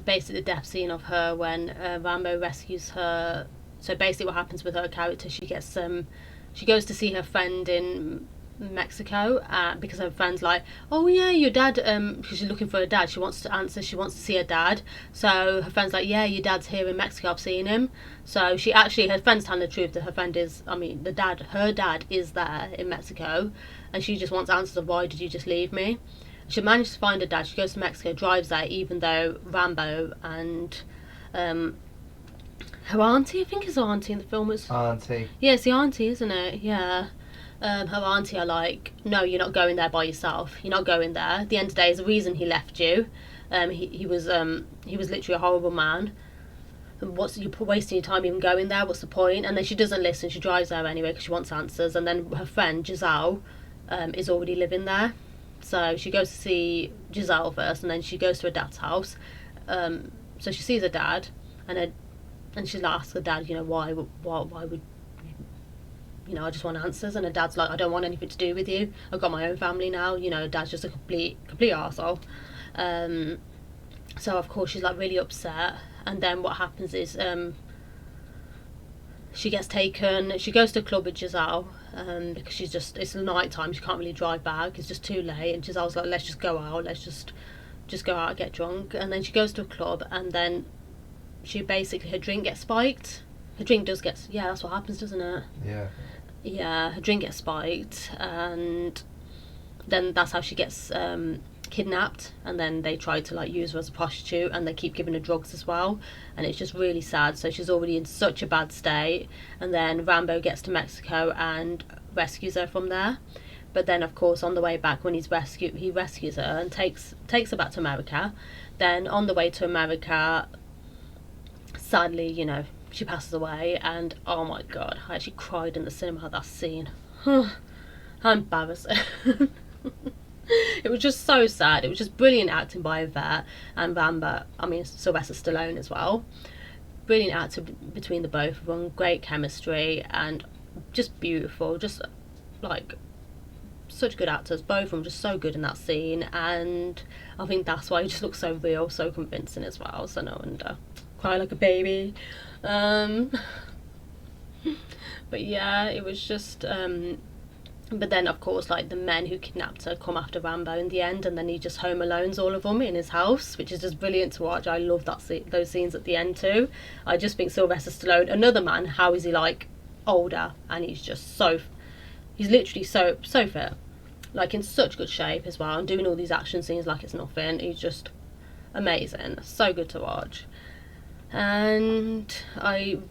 Basically the death scene of her when Rambo rescues her. So basically what happens with her character, she goes to see her friend in Mexico because her friend's like, oh yeah, your dad, because she's looking for her dad. She wants to see her dad. So her friend's like, yeah, your dad's here in Mexico, I've seen him. So her friend's telling the truth that her dad is there in Mexico, and she just wants answers of, why did you just leave me? She managed to find her dad. She goes to Mexico, drives there, even though Rambo and her auntie, I think it's her auntie in the film. Auntie. Yeah, it's the auntie, isn't it? Yeah. Her auntie are like, no, you're not going there by yourself. You're not going there. At the end of the day, is the reason he left you. He was literally a horrible man. You're wasting your time even going there. What's the point? And then she doesn't listen. She drives there anyway because she wants answers. And then her friend Giselle is already living there. So she goes to see Giselle first, and then she goes to her dad's house. So she sees her dad, and she asks her dad, why would, I just want answers. And her dad's like, I don't want anything to do with you. I've got my own family now. Dad's just a complete arsehole. So of course she's like really upset. And then what happens is she gets taken. She goes to a club with Giselle because it's night time. She can't really drive back. It's just too late. And Giselle's like, let's just go out. Let's just go out and get drunk. And then she goes to a club, and then she basically, her drink gets spiked. Her drink does get, yeah, that's what happens, doesn't it? Yeah. Yeah, her drink gets spiked, and then that's how she gets kidnapped, and then they try to like use her as a prostitute, and they keep giving her drugs as well, and it's just really sad. So she's already in such a bad state, and then Rambo gets to Mexico and rescues her from there. But then of course on the way back, when he rescues her and takes her back to America. Then on the way to America, sadly, you know, she passes away, and oh my god, I actually cried in the cinema at that scene. How embarrassing. It was just so sad. It was just brilliant acting by Yvette and Sylvester Stallone as well. Brilliant acting between the both of them, great chemistry, and just beautiful, just like such good actors. Both of them just so good in that scene, and I think that's why he just looks so real, so convincing as well. So no wonder, cry like a baby. But yeah, it was just but then of course, like, the men who kidnapped her come after Rambo in the end, and then he just home alones all of them in his house, which is just brilliant to watch. I love those scenes at the end too. I just think Sylvester Stallone, another man, how is he like older, and he's literally so fit, like in such good shape as well, and doing all these action scenes like it's nothing. He's just amazing, so good to watch. And a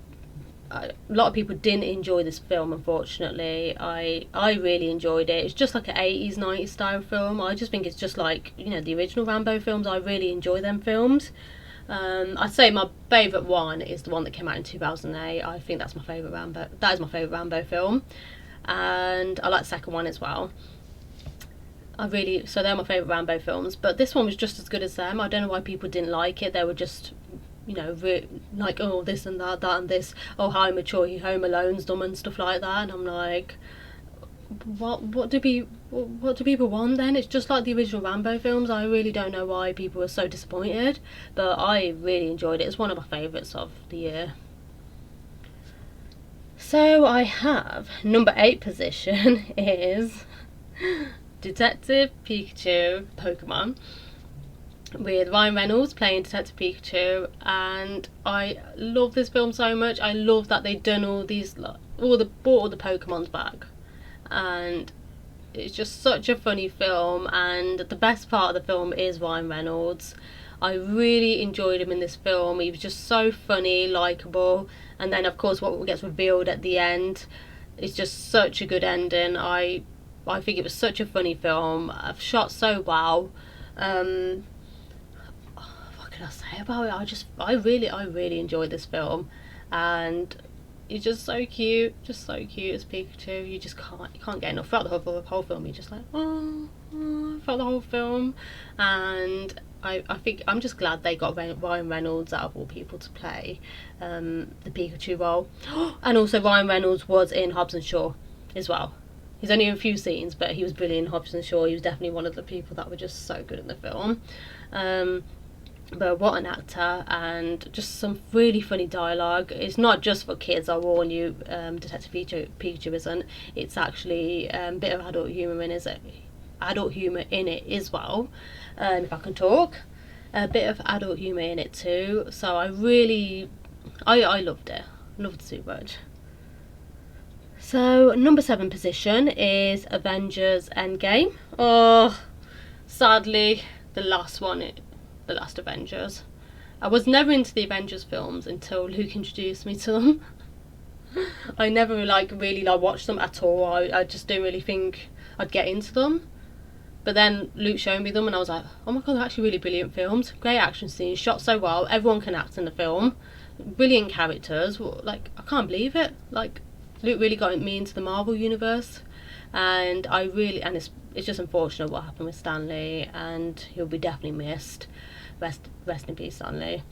lot of people didn't enjoy this film, unfortunately. I really enjoyed it. It's just like an 80s, 90s style film. I just think it's just like, you know, the original Rambo films. I really enjoy them films. I'd say my favourite one is the one that came out in 2008. I think that's my favourite Rambo. That is my favourite Rambo film. And I like the second one as well. So they're my favourite Rambo films. But this one was just as good as them. I don't know why people didn't like it. They were just, you know, like, oh, this and that and this, oh, how immature, he home alone's them and stuff like that. And I'm like, what do people want then? It's just like the original Rambo films. I really don't know why people were so disappointed, but I really enjoyed it. It's one of my favourites of the year. So I have number 8 position is Detective Pikachu Pokemon, with Ryan Reynolds playing Detective Pikachu, and I love this film so much. I love that they've done all the Pokemons back, and it's just such a funny film. And the best part of the film is Ryan Reynolds. I really enjoyed him in this film. He was just so funny, likeable, and then of course what gets revealed at the end is just such a good ending. I think it was such a funny film. I've shot so well. What can I say about it? I really enjoyed this film, and he's just so cute as Pikachu. You can't get enough. Throughout the whole film, you're just like, oh, throughout the whole film. And I think I'm just glad they got Ryan Reynolds, out of all people, to play the Pikachu role. And also Ryan Reynolds was in Hobbs and Shaw as well. He's only in a few scenes, but he was brilliant in Hobbs and Shaw. He was definitely one of the people that were just so good in the film. But what an actor, and just some really funny dialogue. It's not just for kids, I warn you. Detective Pikachu isn't. It's actually a bit of adult humour in it. Adult humour in it as well. If I can talk, a bit of adult humour in it too. So I loved it. Loved it so much. So number 7 position is Avengers Endgame. Oh, sadly, the last Avengers. I was never into the Avengers films until Luke introduced me to them. I never really watched them at all. I just didn't really think I'd get into them. But then Luke showed me them, and I was like, oh my god, they're actually really brilliant films. Great action scenes, shot so well. Everyone can act in the film. Brilliant characters. Like, I can't believe it. Like, Luke really got me into the Marvel universe, and it's just unfortunate what happened with Stan Lee, and he'll be definitely missed. Rest in peace, Stan Lee.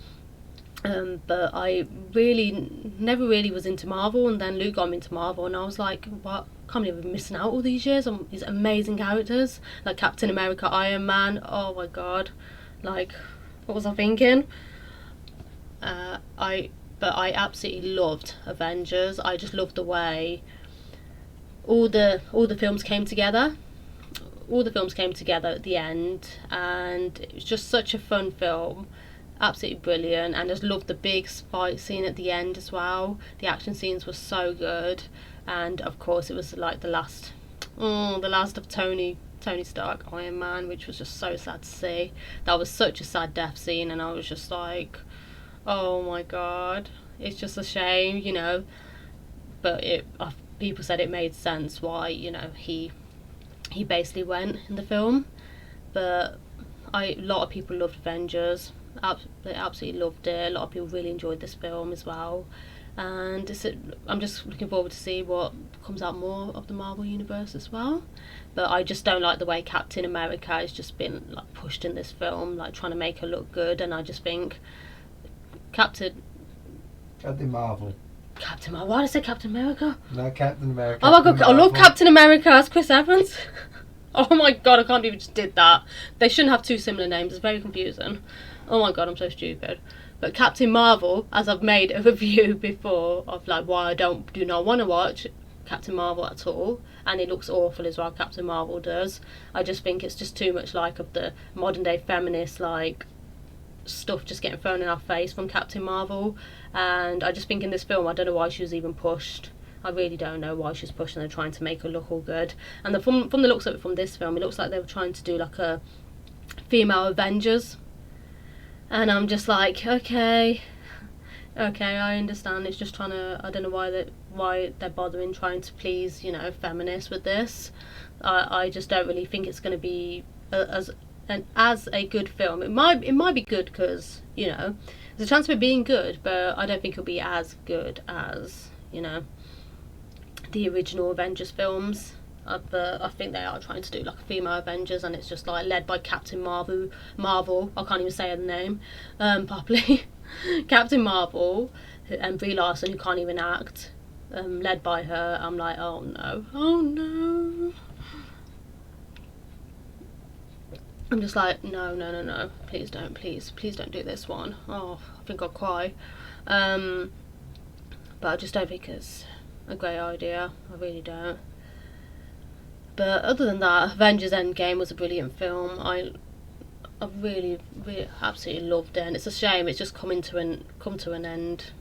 But I never really was into Marvel, and then Luke got me into Marvel, and I was like, what? I can't believe I've been missing out all these years on these amazing characters like Captain America, Iron Man. Oh my god, like, what was I thinking? I but I absolutely loved Avengers. I just loved the way all the films came together. All the films came together at the end, and it was just such a fun film. Absolutely brilliant, and just loved the big fight scene at the end as well. The action scenes were so good, and of course it was like the last of Tony Stark, Iron Man, which was just so sad to see. That was such a sad death scene, and I was just like, oh my god, it's just a shame, you know. But people said it made sense why, you know, he basically went in the film. But a lot of people loved Avengers. They absolutely loved it. A lot of people really enjoyed this film as well, and I'm just looking forward to see what comes out more of the Marvel universe as well. But I just don't like the way Captain America has just been like pushed in this film, like trying to make her look good, and I just think Captain Marvel. Why did I say Captain America? No, Captain America. Oh my god, I love Captain America as Chris Evans. Oh my god, I can't believe we just did that. They shouldn't have two similar names. It's very confusing. Oh my god, I'm so stupid. But Captain Marvel, as I've made a review before of like why I do not want to watch Captain Marvel at all, and it looks awful as well, Captain Marvel does. I just think it's just too much like of the modern day feminist like stuff just getting thrown in our face from Captain Marvel. And I just think in this film, I don't know why she was even pushed. I really don't know why she was pushed, and they're trying to make her look all good. And from the looks of it from this film, it looks like they were trying to do like a female Avengers. And I'm just like, okay, I understand. It's just trying to, I don't know why they're bothering trying to please, you know, feminists with this. I just don't really think it's going to be as a good film. It might be good because, you know, there's a chance of it being good, but I don't think it'll be as good as, you know, the original Avengers films. But I think they are trying to do like a female Avengers, and it's just like led by Captain Marvel. I can't even say her name properly. Captain Marvel and Brie Larson, who can't even act, led by her. I'm like, oh no. I'm just like, no, please don't do this one. Oh, I think I'll cry. But I just don't think it's a great idea. I really don't. But other than that, Avengers Endgame was a brilliant film. I really absolutely loved it, and it's a shame it's just come to an end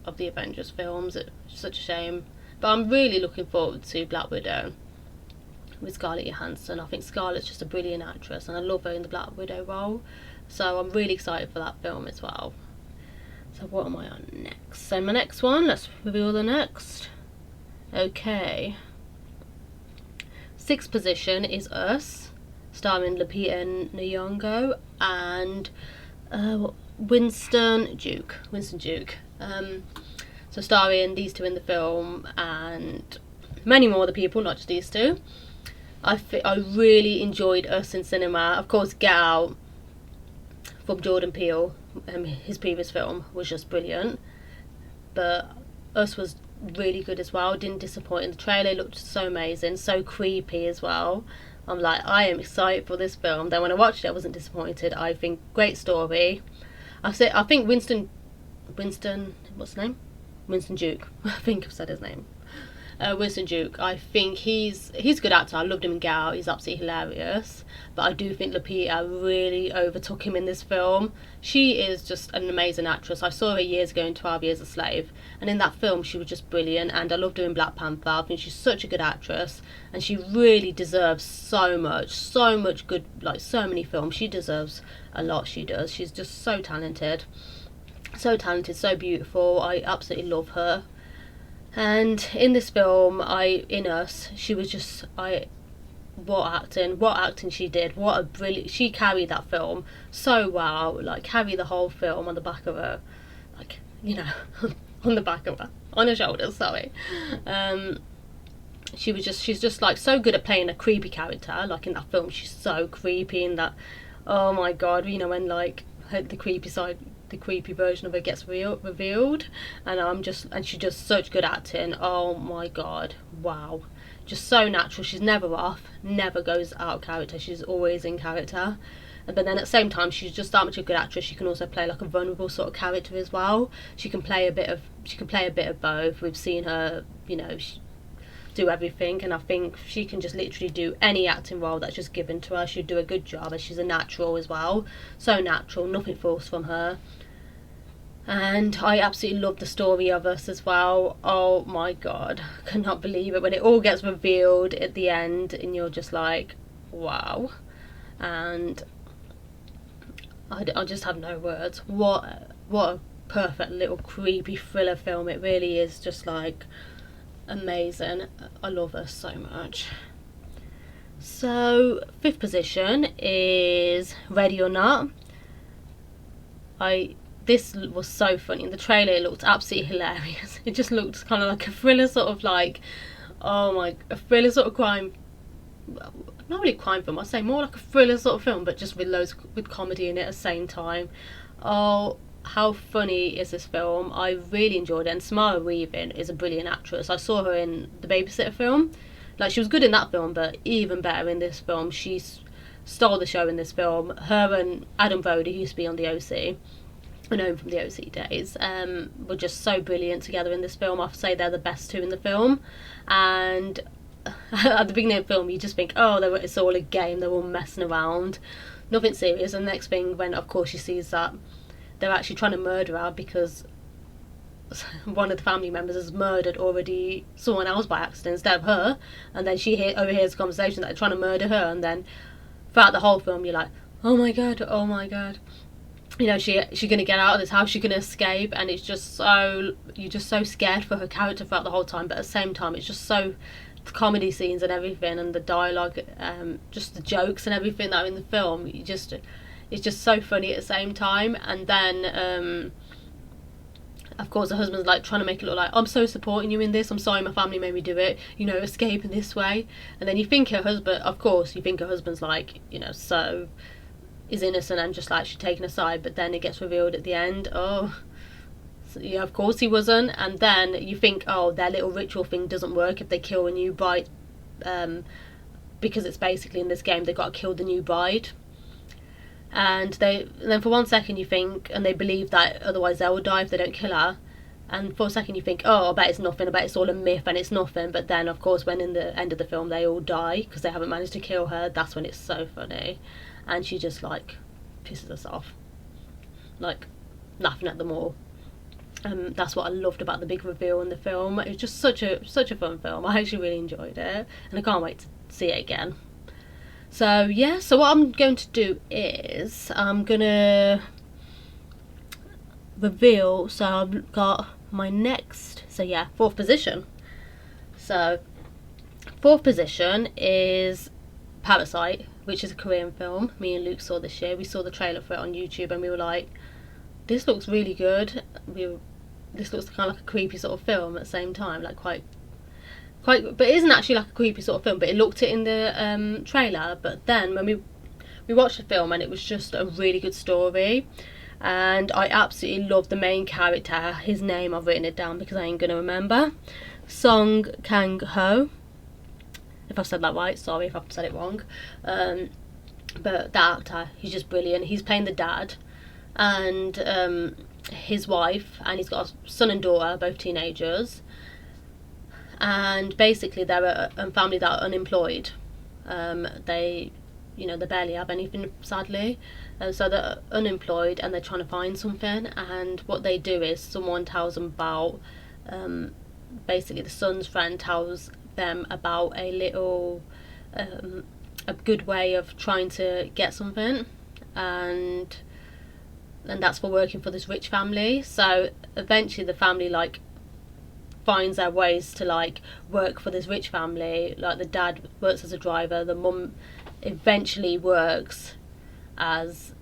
of the Avengers films. It's such a shame. But I'm really looking forward to Black Widow with Scarlett Johansson. I think Scarlett's just a brilliant actress, and I love her in the Black Widow role. So I'm really excited for that film as well. So what am I on next? So my next one, let's reveal the next. Okay. 6th position is Us, starring Lupita Nyong'o and Winston Duke. So starring these two in the film, and many more other people, not just these two. I really enjoyed Us in cinema. Of course, Get Out from Jordan Peele, his previous film, was just brilliant. But Us was really good as well. Didn't disappoint in the trailer. It looked so amazing, so creepy as well. I'm like, I am excited for this film. Then when I watched it, I wasn't disappointed. I think great story. I think Winston, what's his name? Winston Duke. I think I've said his name. Winston Duke. I think he's a good actor. I loved him in Get Out. He's absolutely hilarious. But I do think Lupita really overtook him in this film. She is just an amazing actress. I saw her years ago in 12 Years a Slave, and in that film she was just brilliant, and I loved her in Black Panther. I think she's such a good actress, and she really deserves so much good, like so many films. She deserves a lot. She does. She's just so talented, so beautiful. I absolutely love her. And in this film, in Us, she was just, what acting she did, she carried that film so well, like carried the whole film on the back of her, like, you know, on her shoulders, sorry. She's just like so good at playing a creepy character, like in that film she's so creepy in that, oh my god, you know, when like the creepy version of her gets revealed, and she does such good acting. Oh my god, wow, just so natural. She's never off, never goes out of character. She's always in character, but then at the same time she's just that much a good actress. She can also play like a vulnerable sort of character as well. She can play a bit of both. We've seen her, you know, do everything, and I think she can just literally do any acting role that's just given to her. She'd do a good job, and she's a natural as well. So natural, nothing forced from her. And I absolutely love the story of us as well. Oh my god, I cannot believe it when it all gets revealed at the end, and you're just like, wow. And I just have no words. What a perfect little creepy thriller film. It really is just like amazing. I love her so much. So 5th position is Ready or Not. This was so funny. In the trailer it looked absolutely hilarious. It just looked kind of like a thriller sort of like, a thriller sort of crime, not really crime film, I'd say more like a thriller sort of film, but just with comedy in it at the same time. Oh, how funny is this film? I really enjoyed it, and Samara Weaving is a brilliant actress. I saw her in the Babysitter film. Like, she was good in that film, but even better in this film. She stole the show in this film. Her and Adam Brody, who used to be on the OC, I know him from the OC days, were just so brilliant together in this film. I say they're the best two in the film. And at the beginning of the film you just think, oh, it's all a game, they're all messing around, nothing serious. And the next thing, when of course she sees that they're actually trying to murder her because one of the family members has murdered already someone else by accident instead of her, and then she overhears the conversation that they're trying to murder her, and then throughout the whole film you're like, oh my god, you know, she gonna get out of this house, she's gonna escape. And it's just so, you're just so scared for her character throughout the whole time, but at the same time it's just so, the comedy scenes and everything, and the dialogue, just the jokes and everything that are in the film, it's just so funny at the same time. And then of course the husband's like trying to make it look like, I'm so supporting you in this, I'm sorry my family made me do it, you know, escape in this way. And then you think her husband's like, you know, so is innocent and just like she's taken aside, but then it gets revealed at the end, oh, so, yeah, of course he wasn't. And then you think, oh, their little ritual thing doesn't work if they kill a new bride, because it's basically in this game they've got to kill the new bride. And then for one second you think, and they believe that otherwise they will die if they don't kill her. And for a second you think, oh, I bet it's nothing, I bet it's all a myth and it's nothing. But then of course when in the end of the film they all die because they haven't managed to kill her, that's when it's so funny. And she just like pisses us off, like laughing at them all. That's what I loved about the big reveal in the film. It was just such a fun film. I actually really enjoyed it, and I can't wait to see it again. So yeah, so what I'm going to do is I'm gonna reveal, so I've got my next, so yeah, 4th position. So 4th position is Parasite, which is a Korean film. Me and Luke saw this year. We saw the trailer for it on YouTube and we were like, this looks really good. This looks kind of like a creepy sort of film at the same time, like quite, but it isn't actually like a creepy sort of film, but it looked it in the trailer. But then when we watched the film, and it was just a really good story, and I absolutely love the main character. His name, I've written it down because I ain't gonna remember. Song Kang-ho. If I've said that right, sorry if I've said it wrong. But that actor, he's just brilliant. He's playing the dad, and his wife, and he's got a son and daughter, both teenagers. And basically they're a family that are unemployed. They barely have anything, sadly. So they're unemployed and they're trying to find something. And what they do is someone tells them about, basically the son's friend tells them about a little, a good way of trying to get something. And that's for working for this rich family. So eventually the family like finds their ways to like work for this rich family. Like the dad works as a driver, the mum eventually works as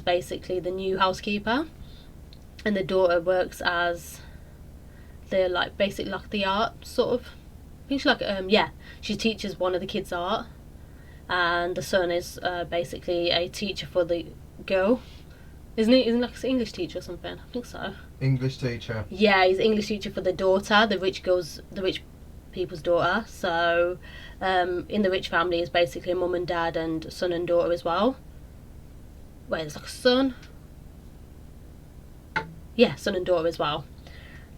basically the new housekeeper, and the daughter works as the like basically like the art sort of. I think she's like she teaches one of the kids art, and the son is basically a teacher for the girl. Isn't he like an English teacher or something? I think so. English teacher. Yeah, he's English teacher for the daughter, the rich people's daughter. So in the rich family is basically a mum and dad and son and daughter as well. wait, there's like a son. Yeah, son and daughter as well.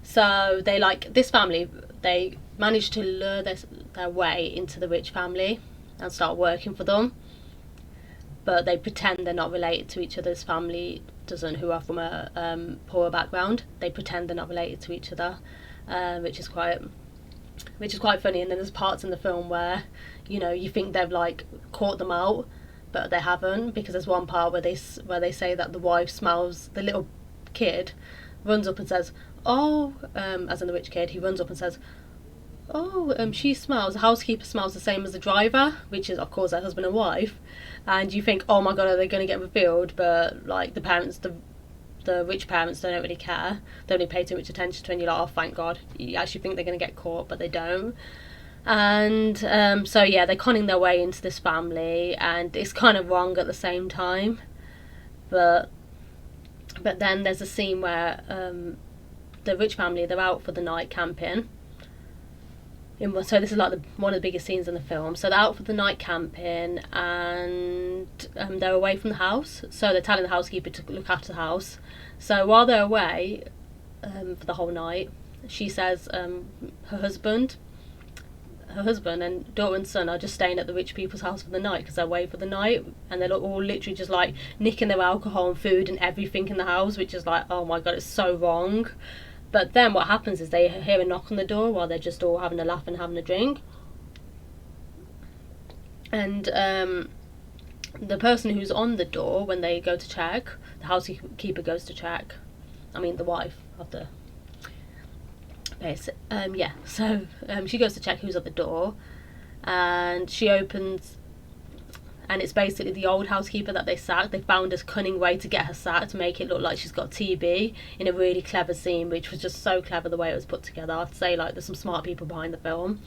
So they like this family. They manage to lure their way into the rich family and start working for them. But they pretend they're not related to each other's family. Doesn't who are from a poorer background. They pretend they're not related to each other, which is quite funny. And then there's parts in the film where, you know, you think they've like caught them out, but they haven't, because there's one part where they say that the wife smells, the little kid runs up and says, oh, as in the rich kid, he runs up and says, oh, she smells, the housekeeper smells the same as the driver, which is of course their husband and wife. And you think, oh my god, are they going to get revealed? But like the parents, the rich parents don't really care. They only pay too much attention to it, and you're like, oh thank god. You actually think they're going to get caught, but they don't. And so yeah, they're conning their way into this family, and it's kind of wrong at the same time. But then there's a scene where the rich family, they're out for the night camping. So this is like one of the biggest scenes in the film. So they're out for the night camping, and they're away from the house. So they're telling the housekeeper to look after the house. So while they're away for the whole night, she says her husband and daughter and son are just staying at the rich people's house for the night because they're away for the night, and they're all literally just like nicking their alcohol and food and everything in the house, which is like, oh my god, it's so wrong. But then what happens is they hear a knock on the door while they're just all having a laugh and having a drink. And the person who's on the door, when they go to check, the housekeeper goes to check. I mean, the wife of the place. So she goes to check who's at the door. And she opens... And it's basically the old housekeeper that they sacked. They found this cunning way to get her sacked, to make it look like she's got TB, in a really clever scene, which was just so clever the way it was put together. I'd say like there's some smart people behind the film.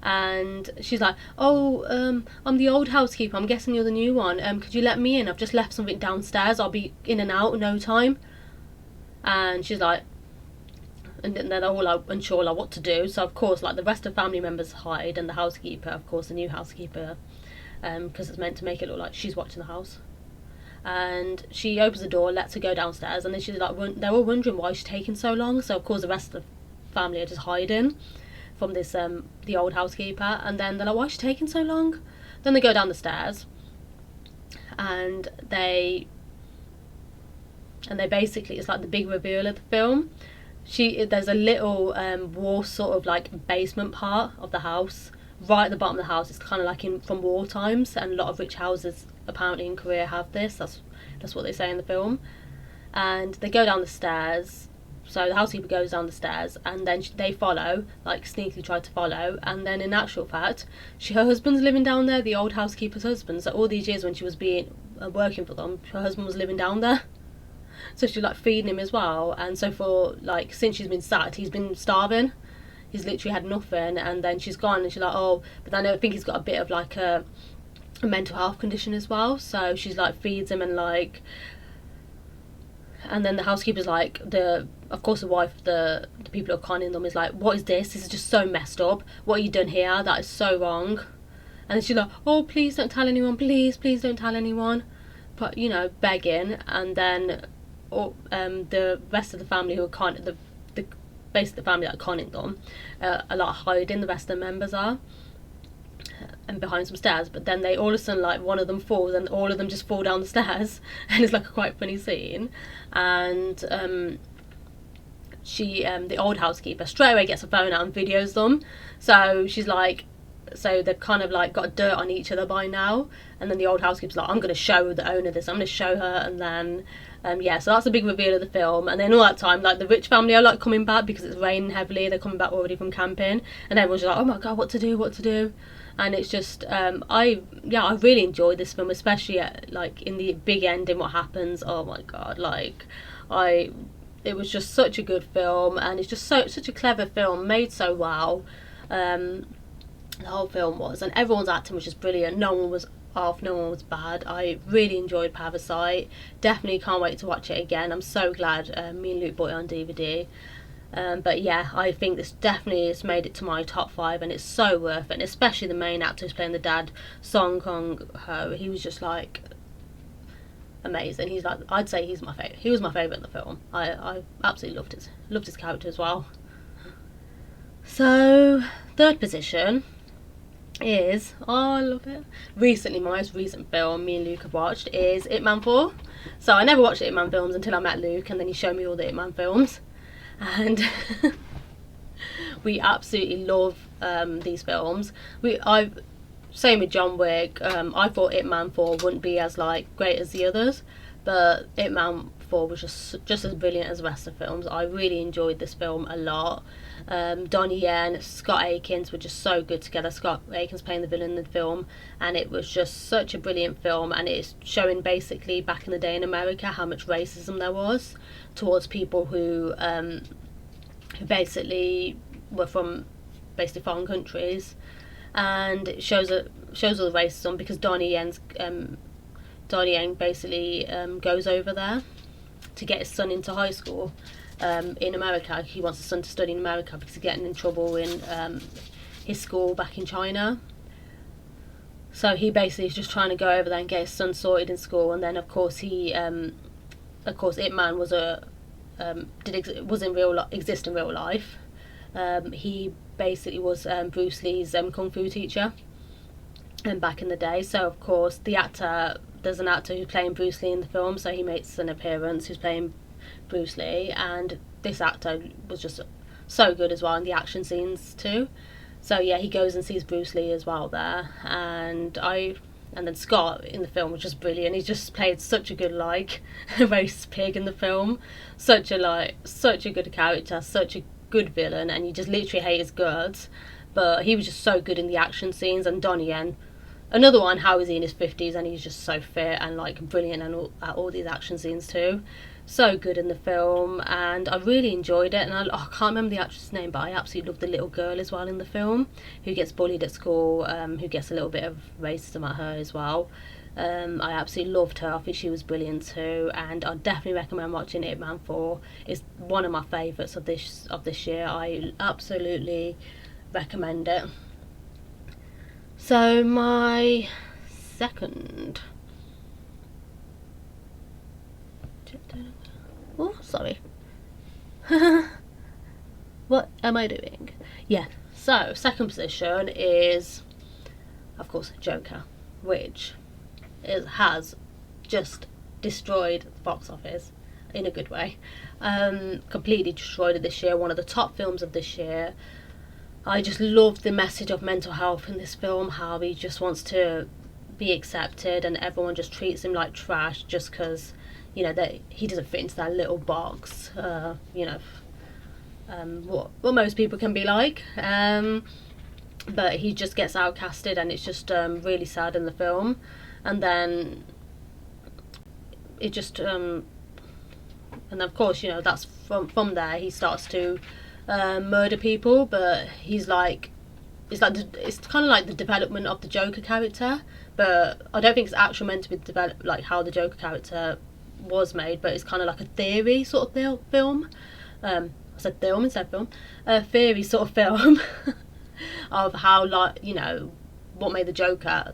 And she's like, oh, I'm the old housekeeper, I'm guessing you're the new one. Could you let me in? I've just left something downstairs, I'll be in and out in no time. And she's like, and then they're all like unsure like what to do. So of course, like the rest of family members hide, and the housekeeper, of course, the new housekeeper, because it's meant to make it look like she's watching the house. And she opens the door, lets her go downstairs, and then she's like, they're all wondering why she's taking so long. So of course the rest of the family are just hiding from this the old housekeeper. And then they're like, why is she taking so long? Then they go down the stairs, and they basically, it's like the big reveal of the film. There's a little war sort of like basement part of the house right at the bottom of the house. It's kind of like from war times, and a lot of rich houses apparently in Korea have this. That's what they say in the film. And they go down the stairs. So the housekeeper goes down the stairs, and then they follow, like sneakily try to follow. And then in actual fact, her husband's living down there, the old housekeeper's husband. So all these years when she was working for them, her husband was living down there. So she's like feeding him as well. And so for like, since she's been sacked, he's been starving. He's literally had nothing. And then she's gone, and she's like, oh, but then I think he's got a bit of like a mental health condition as well. So she's like feeds him, and like, and then the housekeeper's like, of course the wife, the people who are conning them is like, what is this? This is just so messed up. What have you done here? That is so wrong. And then she's like, oh, please don't tell anyone. Please don't tell anyone. But, you know, begging. And then the rest of the family who are conning, basically the family that are conning them, a lot hiding, the rest of the members are, and behind some stairs. But then they all of a sudden, like, one of them falls, and all of them just fall down the stairs. And it's like a quite funny scene. And the old housekeeper straight away gets a phone out and videos them. So she's like, so they've kind of like got dirt on each other by now. And then the old housekeeper's like, I'm going to show the owner this, I'm going to show her. And then so that's a big reveal of the film. And then all that time, like, the rich family are like coming back because it's raining heavily. They're coming back already from camping, and everyone's just like, oh my god, what to do. And it's just I really enjoyed this film, especially like in the big ending, what happens. Oh my god, like it was just such a good film, and it's just such a clever film, made so well. The whole film was, and everyone's acting was just brilliant. No one was off, no one was bad. I really enjoyed Parasite. Definitely can't wait to watch it again. I'm so glad me and Luke bought it on DVD. But yeah, I think this definitely has made it to my top 5, and it's so worth it. And especially the main actor who's playing the dad, Song Kang Ho. He was just like, amazing. He's like, I'd say he's my favorite. He was my favorite in the film. I absolutely loved his character as well. So third position is, oh, I love it. Recently, my most recent film me and Luke have watched is Ip Man 4. So I never watched Ip Man films until I met Luke, and then he showed me all the Ip Man films, and we absolutely love these films. Same with John Wick. I thought Ip Man 4 wouldn't be as like great as the others, but Ip Man 4 was just as brilliant as the rest of the films. I really enjoyed this film a lot. Donnie Yen, Scott Akins were just so good together. Scott Akins playing the villain in the film, and it was just such a brilliant film, and it's showing basically back in the day in America how much racism there was towards people who basically were from basically foreign countries, and it shows all the racism because Donnie Yen basically goes over there to get his son into high school in America. He wants his son to study in America because he's getting in trouble in his school back in China. So he basically is just trying to go over there and get his son sorted in school, and then of course Ip Man was exist in real life. He basically was Bruce Lee's kung fu teacher back in the day. So of course there's an actor who's playing Bruce Lee in the film, so he makes an appearance who's playing Bruce Lee, and this actor was just so good as well in the action scenes too. So yeah, he goes and sees Bruce Lee as well there, and then Scott in the film was just brilliant. He just played such a good race pig in the film, such a good character, such a good villain, and you just literally hate his guts, but he was just so good in the action scenes. And Donnie Yen, another one, how is he in his 50s and he's just so fit and like brilliant and at all these action scenes too. So good in the film, and I really enjoyed it. And I can't remember the actress' name, but I absolutely loved the little girl as well in the film who gets bullied at school, who gets a little bit of racism at her as well. I absolutely loved her. I think she was brilliant too, and I definitely recommend watching Ip Man 4. It's one of my favourites of this year. I absolutely recommend it. So my second, oh sorry, what am I doing? Yeah, so second position is of course Joker, which has just destroyed the box office in a good way. Completely destroyed it this year. One of the top films of this year. I just loved the message of mental health in this film, how he just wants to be accepted and everyone just treats him like trash just because, you know, that he doesn't fit into that little box, what most people can be like. But he just gets outcasted, and it's just really sad in the film. And then it just and of course, you know, that's from there he starts to murder people, but it's kind of like the development of the Joker character, but I don't think it's actually meant to be developed like how the Joker character was made, but it's kind of like a theory sort of film. I said film instead of film. A theory sort of film of how, like, you know, what made the Joker,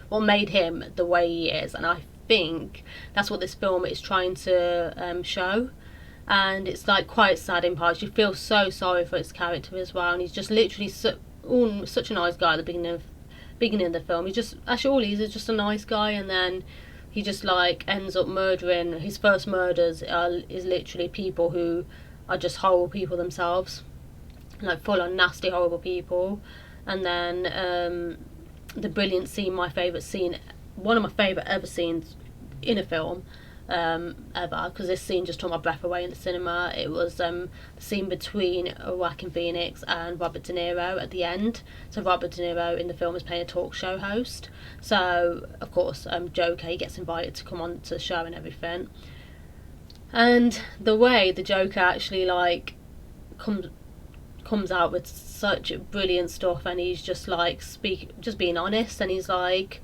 what made him the way he is, and I think that's what this film is trying to show. And it's like quite sad in parts. You feel so sorry for his character as well, and he's just literally such a nice guy at the beginning of the film. He's just he's just a nice guy, and then he just like ends up murdering. His first murders is literally people who are just horrible people themselves, like full on nasty horrible people. And then the brilliant scene, one of my favourite ever scenes in a film ever, because this scene just took my breath away in the cinema. It was the scene between Joaquin Phoenix and Robert De Niro at the end. So Robert De Niro in the film is playing a talk show host, so of course Joker, he gets invited to come on to the show and everything. And the way the Joker actually like comes out with such brilliant stuff, and he's just like just being honest, and he's like,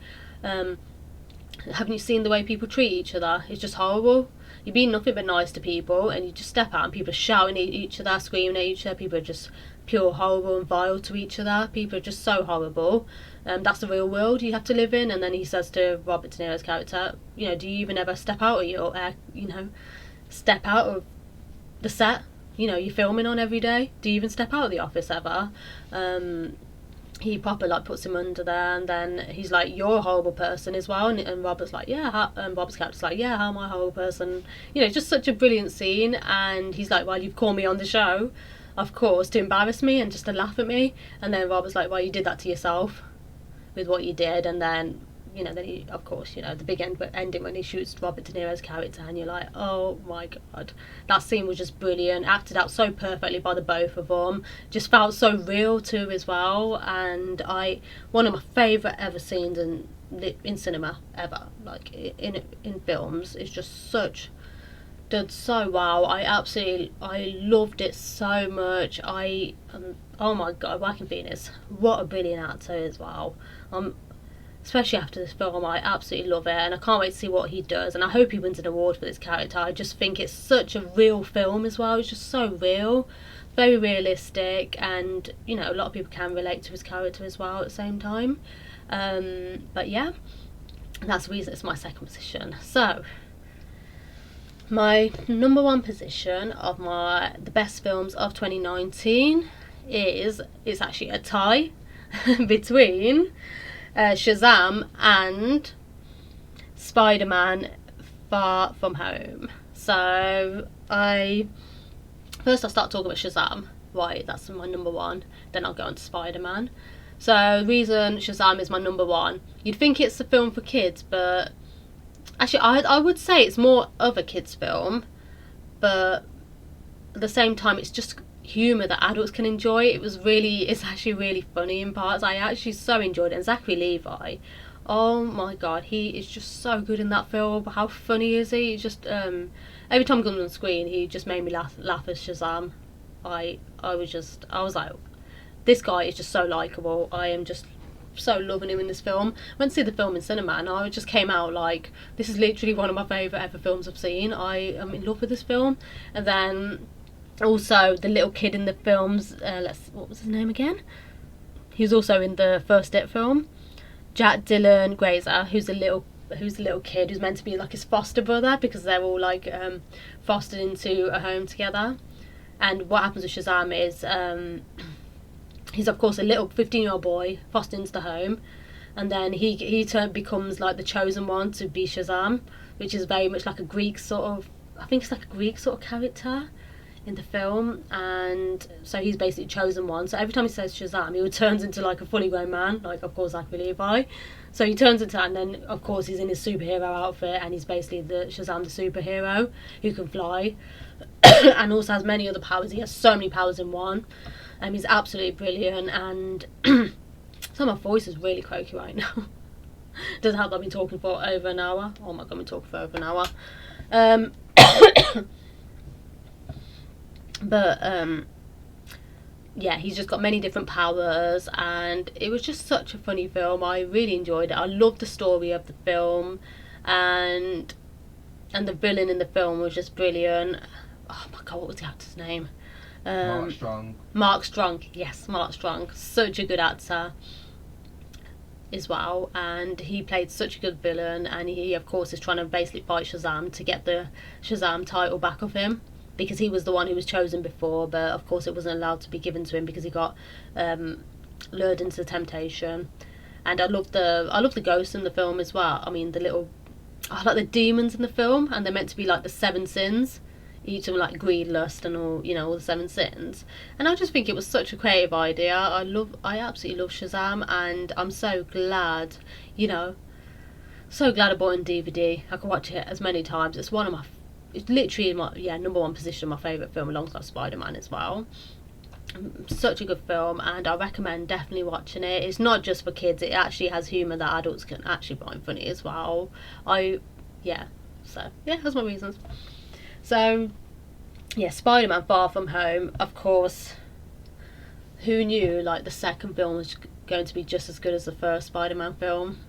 haven't you seen the way people treat each other? It's just horrible. You're being nothing but nice to people, and you just step out and people are shouting at each other, screaming at each other, people are just pure horrible and vile to each other. People are just so horrible. That's the real world you have to live in. And then he says to Robert De Niro's character, you know, do you even ever step out of your step out of the set, you know, you're filming on every day? Do you even step out of the office ever? He proper like puts him under there, and then he's like, you're a horrible person as well, and Robert's like, yeah, and Rob's character's like, yeah, how am I a horrible person? You know, just such a brilliant scene. And he's like, well, you've called me on the show, of course, to embarrass me and just to laugh at me. And then Robert's like, well, you did that to yourself with what you did. And then, you know, then he, of course, you know, the big ending when he shoots Robert De Niro's character, and you're like, oh my god, that scene was just brilliant, acted out so perfectly by the both of them, just felt so real too as well. And one of my favourite ever scenes in cinema ever, like in films, is just did so well. I loved it so much. Oh my god, Joaquin Phoenix, what a brilliant actor as well. Especially after this film, I absolutely love it, and I can't wait to see what he does, and I hope he wins an award for this character. I just think it's such a real film as well. It's just so real, very realistic, and you know, a lot of people can relate to his character as well at the same time. But yeah, that's the reason it's my second position. So my number one position of the best films of 2019 is actually a tie between Shazam and Spider-Man Far From Home. So I'll start talking about Shazam. Right, that's my number one. Then I'll go on to Spider-Man. So the reason Shazam is my number one, you'd think it's a film for kids, but actually I would say it's more of a kids film, but at the same time it's just humour that adults can enjoy. It's actually really funny in parts. I actually so enjoyed it. And Zachary Levi, oh my god, he is just so good in that film. How funny is he? He's just every time he comes on screen, he just made me laugh as Shazam. I was like, this guy is just so likeable. I am just so loving him in this film. I went to see the film in cinema, and I just came out like, this is literally one of my favourite ever films I've seen. I am in love with this film. And then also the little kid in the films, what was his name again? He was also in the first It film. Jack Dylan Grazer, who's the little kid who's meant to be like his foster brother, because they're all like fostered into a home together. And what happens with Shazam is he's of course a little 15-year-old boy fostered into the home, and then he becomes like the chosen one to be Shazam, which is very much like a Greek sort of, I think it's like a Greek sort of character in the film. And so he's basically chosen one. So every time he says Shazam, he turns into like a fully grown man, like of course Zachary Levi. So he turns into that, and then of course he's in his superhero outfit, and he's basically the Shazam, the superhero who can fly and also has many other powers. He has so many powers in one. He's absolutely brilliant. And so my voice is really croaky right now. Doesn't help that I've been talking for over an hour. Oh my god, I've been talking for over an hour. But yeah, he's just got many different powers, and it was just such a funny film. I really enjoyed it. I loved the story of the film, and the villain in the film was just brilliant. Oh my god, what was the actor's name? Mark Strong. Mark Strong, yes, Mark Strong. Such a good actor as well, and he played such a good villain. And he of course is trying to basically fight Shazam to get the Shazam title back of him, because he was the one who was chosen before, but of course it wasn't allowed to be given to him because he got lured into temptation. And I love the ghosts in the film as well. I mean, I like the demons in the film, and they're meant to be like the 7 sins, each of them like greed, lust, and all, you know, all the 7 sins. And I just think it was such a creative idea. I absolutely love Shazam, and I'm so glad, you know, so glad I bought it on DVD. I can watch it as many times. It's literally my number one position, my favourite film, alongside Spider-Man as well. Such a good film, and I recommend definitely watching it. It's not just for kids, it actually has humour that adults can actually find funny as well. That's my reasons. So yeah, Spider-Man Far From Home, of course, who knew like the second film was going to be just as good as the first Spider-Man film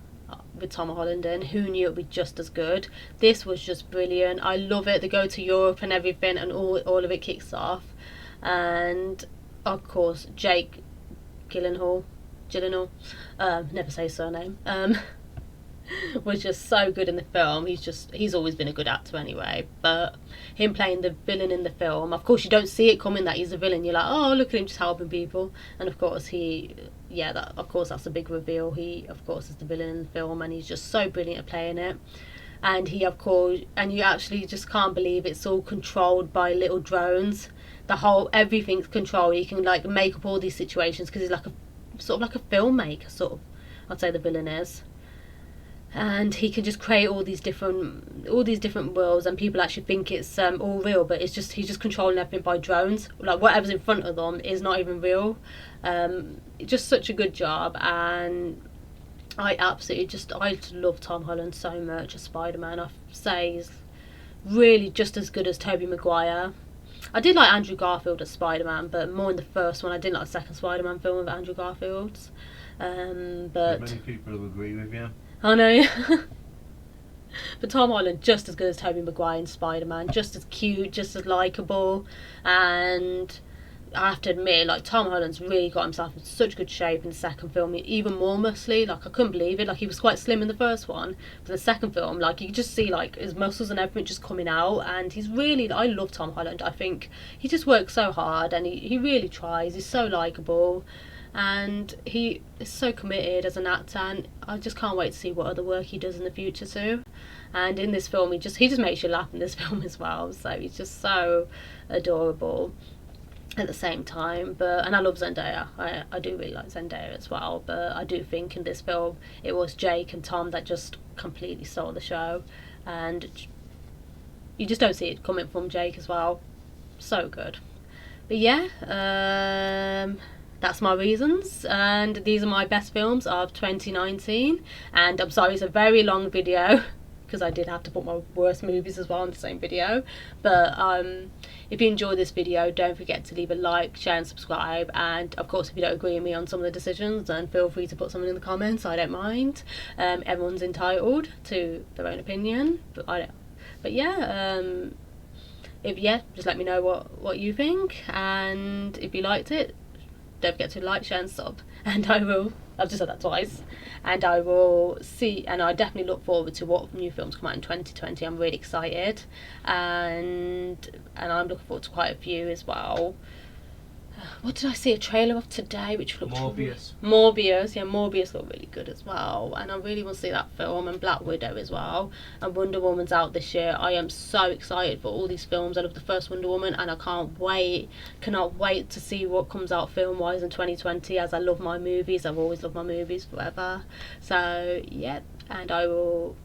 with Tom Holland in? Who knew it would be just as good? This was just brilliant. I love it. They go to Europe and everything, and all of it kicks off, and of course, Jake Gyllenhaal, never say his surname, was just so good in the film. He's always been a good actor anyway, but him playing the villain in the film, of course you don't see it coming that he's a villain. You're like, oh, look at him just helping people, and of course that's a big reveal. He of course is the villain in the film, and he's just so brilliant at playing it. And you actually just can't believe it's all controlled by little drones. Everything's controlled. You can like make up all these situations because he's like a sort of like a filmmaker, sort of, I'd say the villain is. And he can just create all these different worlds, and people actually think it's all real, but he's just controlling everything by drones. Like whatever's in front of them is not even real. Just such a good job, and I love Tom Holland so much as Spider-Man. I say he's really just as good as Tobey Maguire. I did like Andrew Garfield as Spider-Man, but more in the first one. I didn't like the second Spider-Man film with Andrew Garfield's. But many people will agree with you. I know. But Tom Holland just as good as Tobey Maguire in Spider-Man, just as cute, just as likeable, and I have to admit, like, Tom Holland's really got himself in such good shape in the second film, even more muscly. Like, I couldn't believe it. Like, he was quite slim in the first one, but the second film, like, you could just see like his muscles and everything just coming out, and I love Tom Holland. I think he just works so hard, and he really tries. He's so likeable, and he is so committed as an actor, and I just can't wait to see what other work he does in the future too. And in this film, he just makes you laugh in this film as well, so he's just so adorable at the same time. And I love Zendaya. I do really like Zendaya as well, but I do think in this film it was Jake and Tom that just completely stole the show, and you just don't see it coming from Jake as well. So good. But yeah, that's my reasons, and these are my best films of 2019. And I'm sorry it's a very long video because I did have to put my worst movies as well in the same video. But if you enjoyed this video, don't forget to leave a like, share and subscribe. And of course, if you don't agree with me on some of the decisions, then feel free to put something in the comments. I don't mind. Everyone's entitled to their own opinion, but yeah, just let me know what you think, and if you liked it, don't forget to like, share and sub. And I've just said that twice, and I definitely look forward to what new films come out in 2020. I'm really excited, and I'm looking forward to quite a few as well. What did I see a trailer of today which looked Morbius. Morbius looked really good as well, and I really want to see that film, and Black Widow as well, and Wonder Woman's out this year. I am so excited for all these films. I love the first Wonder Woman, and I cannot wait to see what comes out film wise in 2020, as I love my movies. I've always loved my movies forever. So yeah, and I will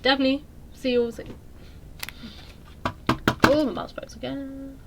definitely see you all soon. Oh, my mouse breaks again.